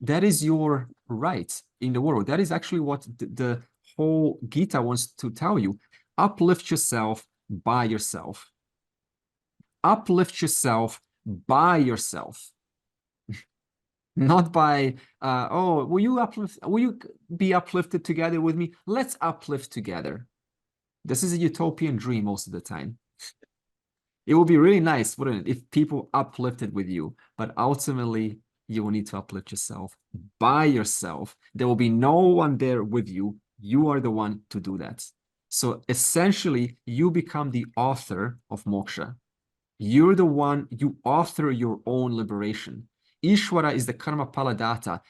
That is your right in the world. That is actually what the whole Gita wants to tell you. Uplift yourself by yourself. Uplift yourself by yourself. Not by, oh, will you be uplifted together with me? Let's uplift together. This is a utopian dream most of the time. It would be really nice, wouldn't it, if people uplifted with you, but ultimately you will need to uplift yourself by yourself. There will be no one there with you. You are the one to do that. So essentially, you become the author of moksha. You're the one, you author your own liberation. Ishvara is the karma paladata.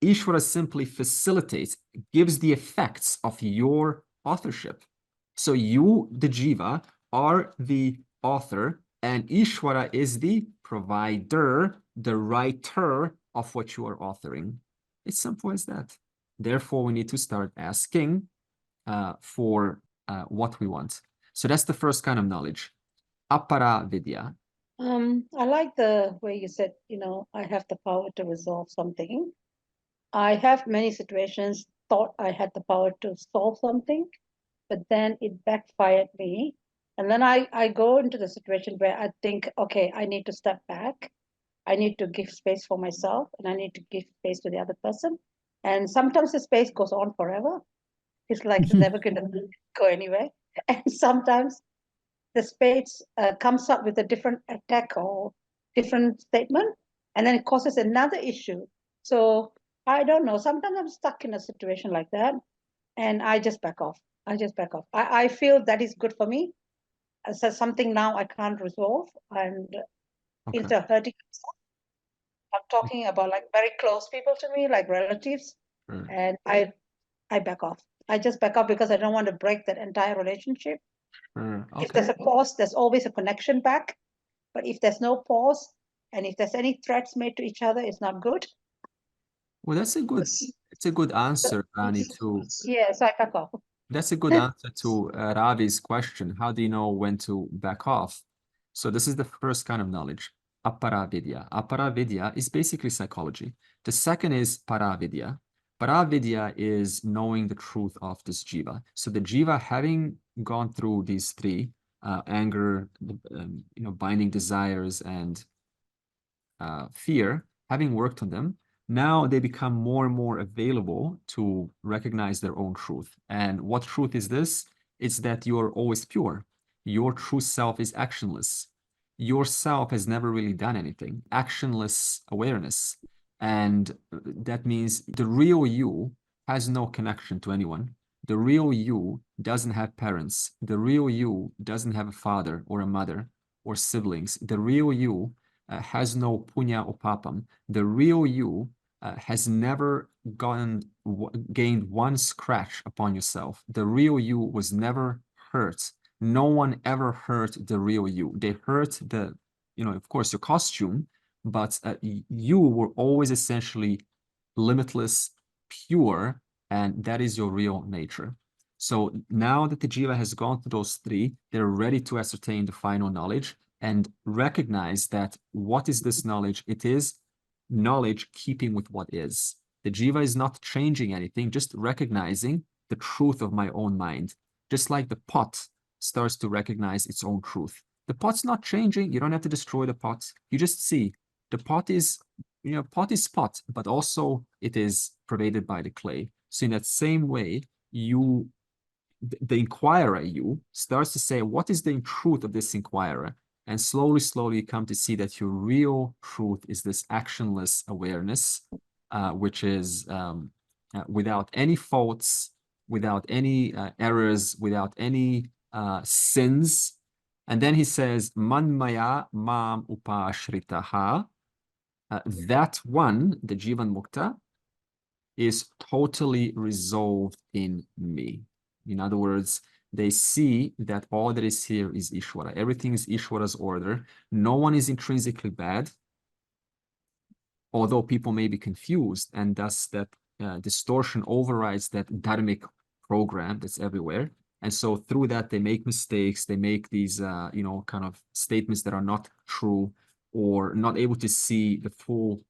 Ishvara simply facilitates, gives the effects of your authorship. So you, the jiva, are the author, and Ishvara is the provider, the writer of what you are authoring. It's simple as that. Therefore, we need to start asking for what we want. So that's the first kind of knowledge. Apara Vidya. I like the way you said, you know, I have the power to resolve something. I have many situations thought I had the power to solve something, but then it backfired me. And then I go into the situation where I think, okay, I need to step back. I need to give space for myself, and I need to give space to the other person. And sometimes the space goes on forever. It's like it's never going to go anywhere. And sometimes the space comes up with a different attack or different statement, and then it causes another issue. So I don't know. Sometimes I'm stuck in a situation like that, and I just back off. I feel that is good for me. So something now I can't resolve, and instead of hurting myself, I'm talking about like very close people to me, like relatives, and I back off. I just back off because I don't want to break that entire relationship. If there's a pause, there's always a connection back. But if there's no pause, And if there's any threats made to each other, it's not good. Well, it's a good answer, Rani, to Yes, I back off. that's a good answer to Ravi's question. How do you know when to back off? So this is the first kind of knowledge, aparavidya. Aparavidya is basically psychology. The second is paravidya. Paravidya is knowing the truth of this jiva. So the jiva, having gone through these three, anger, binding desires, and fear, having worked on them, now they become more and more available to recognize their own truth. And what truth is this? It's that you're always pure. Your true self is actionless. Your self has never really done anything. Actionless awareness. And that means the real you has no connection to anyone. The real you doesn't have parents. The real you doesn't have a father or a mother or siblings. The real you has no punya or papam. The real you has never gained one scratch upon yourself. The real you was never hurt. No one ever hurt the real you. They hurt the, of course, your costume, but you were always essentially limitless, pure, and that is your real nature. So now that the jiva has gone through those three, they're ready to ascertain the final knowledge and recognize that what is this knowledge? It is knowledge keeping with what is. The jiva is not changing anything, just recognizing the truth of my own mind. Just like the pot starts to recognize its own truth. The pot's not changing. You don't have to destroy the pot. You just see the pot is, pot is pot, but also it is pervaded by the clay. So in that same way, the inquirer you starts to say, what is the truth of this inquirer? And slowly, slowly you come to see that your real truth is this actionless awareness, which is without any faults, without any errors, without any sins. And then he says, Manmaya mam upashritaha. That one, the Jivanmukta, is totally resolved in me. In other words, they see that all that is here is Ishvara. Everything is Ishvara's order. No one is intrinsically bad, although people may be confused, and thus that distortion overrides that dharmic program that's everywhere. And so through that, they make mistakes. They make these, kind of statements that are not true, or not able to see the full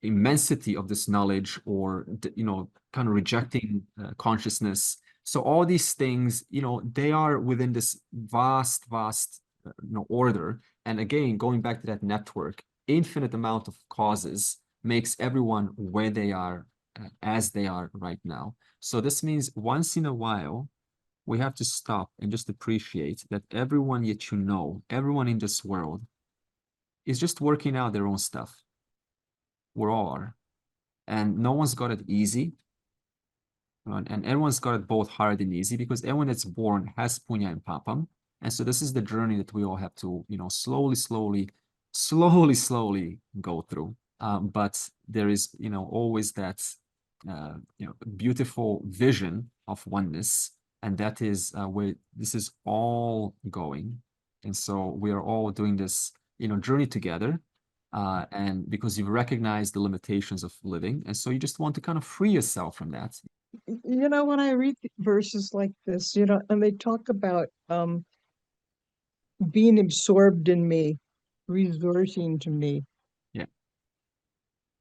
immensity of this knowledge, or, kind of rejecting consciousness. So all these things, they are within this vast, order. And again, going back to that network, infinite amount of causes makes everyone where they are, as they are right now. So this means once in a while, we have to stop and just appreciate that everyone everyone in this world is just working out their own stuff. We all are. And no one's got it easy. And everyone's got it both hard and easy, because everyone that's born has punya and papam. And so this is the journey that we all have to, slowly go through. But there is, always that, beautiful vision of oneness. And that is where this is all going. And so we are all doing this, journey together. And because you've recognized the limitations of living. And so you just want to kind of free yourself from that. When I read verses like this, and they talk about being absorbed in me, resorting to me. Yeah.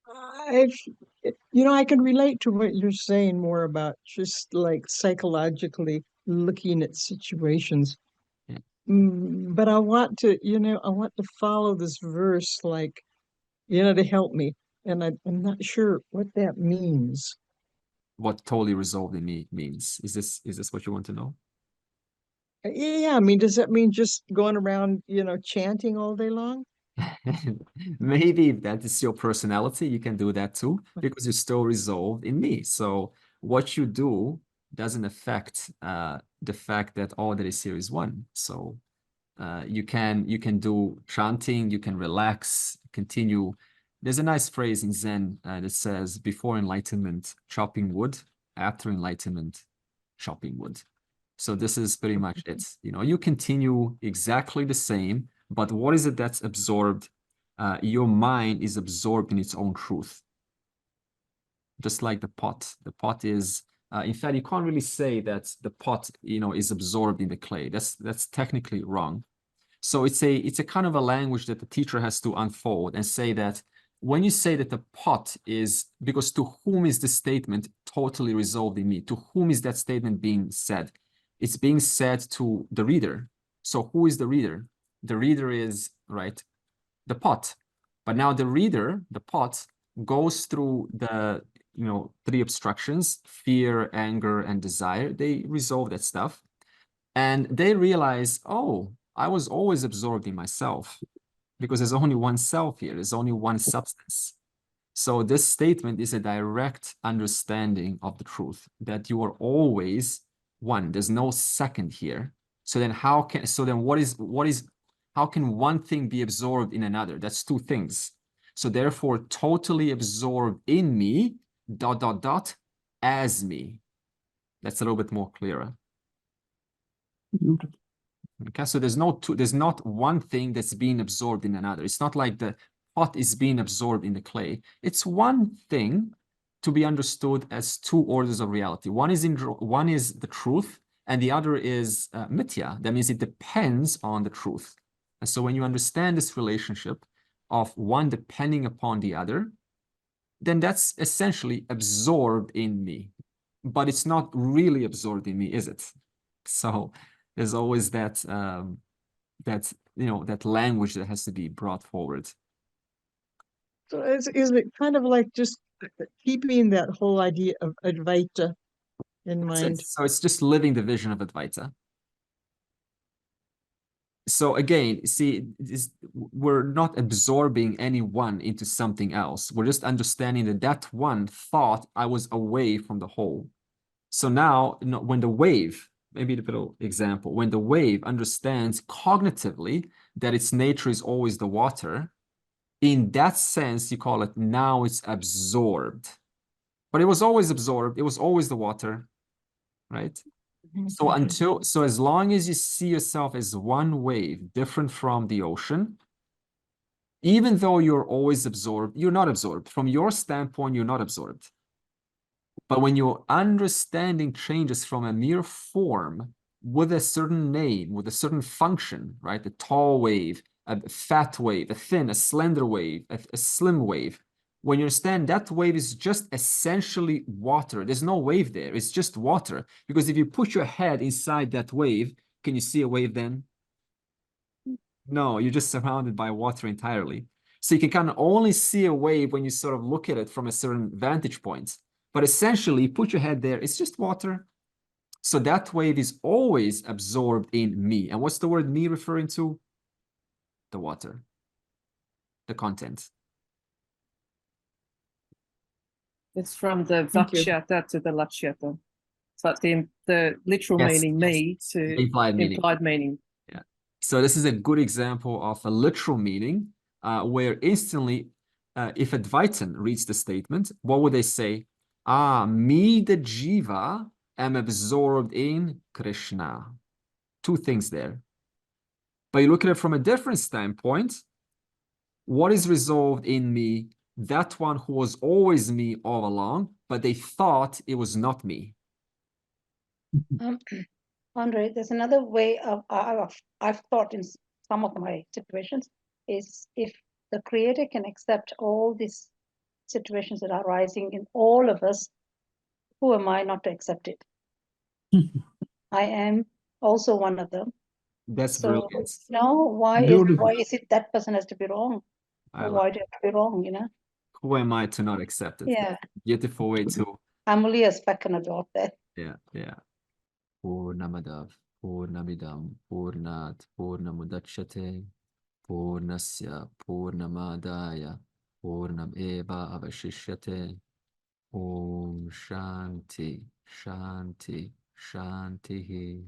I can relate to what you're saying more about just like psychologically looking at situations. Yeah. But I want to follow this verse, like, to help me. And I'm not sure what that means. What totally resolved in me means. Is this what you want to know? Yeah, I mean, does that mean just going around, chanting all day long? Maybe if that is your personality, you can do that too, because you're still resolved in me. So what you do doesn't affect the fact that all that is here is one. So you can do chanting, you can relax, continue. There's a nice phrase in Zen that says, before enlightenment, chopping wood; after enlightenment, chopping wood. So this is pretty much it. You continue exactly the same, but what is it that's absorbed your mind is absorbed in its own truth. Just like the pot. The pot is, in fact, you can't really say that the pot, is absorbed in the clay. That's technically wrong. So it's a kind of a language that the teacher has to unfold and say that when you say that the pot is, because to whom is the statement totally resolved in me? To whom is that statement being said? It's being said to the reader. So who is the reader? The reader is, right, the pot. But now the reader, the pot, goes through the, three obstructions, fear, anger, and desire. They resolve that stuff. And they realize, oh, I was always absorbed in myself because there's only one self here. There's only one substance. So this statement is a direct understanding of the truth that you are always one. There's no second here. So then how can one thing be absorbed in another? That's two things. So therefore, totally absorbed in me, ... as me. That's a little bit more clearer. Okay, so there's not one thing that's being absorbed in another. It's not like the pot is being absorbed in the clay. It's one thing to be understood as two orders of reality. One is the truth, and the other is mithya. That means it depends on the truth. And so when you understand this relationship of one depending upon the other, then that's essentially absorbed in me. But it's not really absorbed in me, is it? So there's always that that language that has to be brought forward. So is it kind of like just keeping that whole idea of Advaita in mind? So it's just living the vision of Advaita. So again, see, we're not absorbing any one into something else. We're just understanding that one thought I was away from the whole. So now, when the wave, maybe a little example, when the wave understands cognitively that its nature is always the water, in that sense, you call it now it's absorbed. But it was always absorbed. It was always the water, right? So as long as you see yourself as one wave, different from the ocean, even though you're always absorbed, you're not absorbed. From your standpoint, you're not absorbed. But when your understanding changes from a mere form with a certain name, with a certain function, right? A tall wave, a fat wave, a thin, a slender wave, a slim wave. When you understand that wave is just essentially water, there's no wave there, it's just water. Because if you put your head inside that wave, can you see a wave then? No, you're just surrounded by water entirely. So you can kind of only see a wave when you sort of look at it from a certain vantage point. But essentially, put your head there, it's just water. So that wave is always absorbed in me. And what's the word me referring to? The water, the content. It's from the Vakshyata to the Lakshyata. So it's the literal meaning me to implied meaning. Yeah. So this is a good example of a literal meaning where instantly, if Advaitin reads the statement, what would they say? Me, the Jiva, am absorbed in Krishna. Two things there. But you look at it from a different standpoint. What is resolved in me? That one who was always me all along, but they thought it was not me. Andre, there's another way I've thought in some of my situations is if the Creator can accept all these situations that are arising in all of us, who am I not to accept it? I am also one of them. That's so brilliant. why is it that person has to be wrong? Why do you have to be wrong, Who am I to not accept it? Yeah. Beautiful way to. I'm only a speck on a dot there. Yeah. Purnamadav, Purnamidam, Purnat, Purnamudachyate, Purnasya, Purnamadaya, Purnam Eva Avashishyate. Om Shanti, Shanti, Shanti.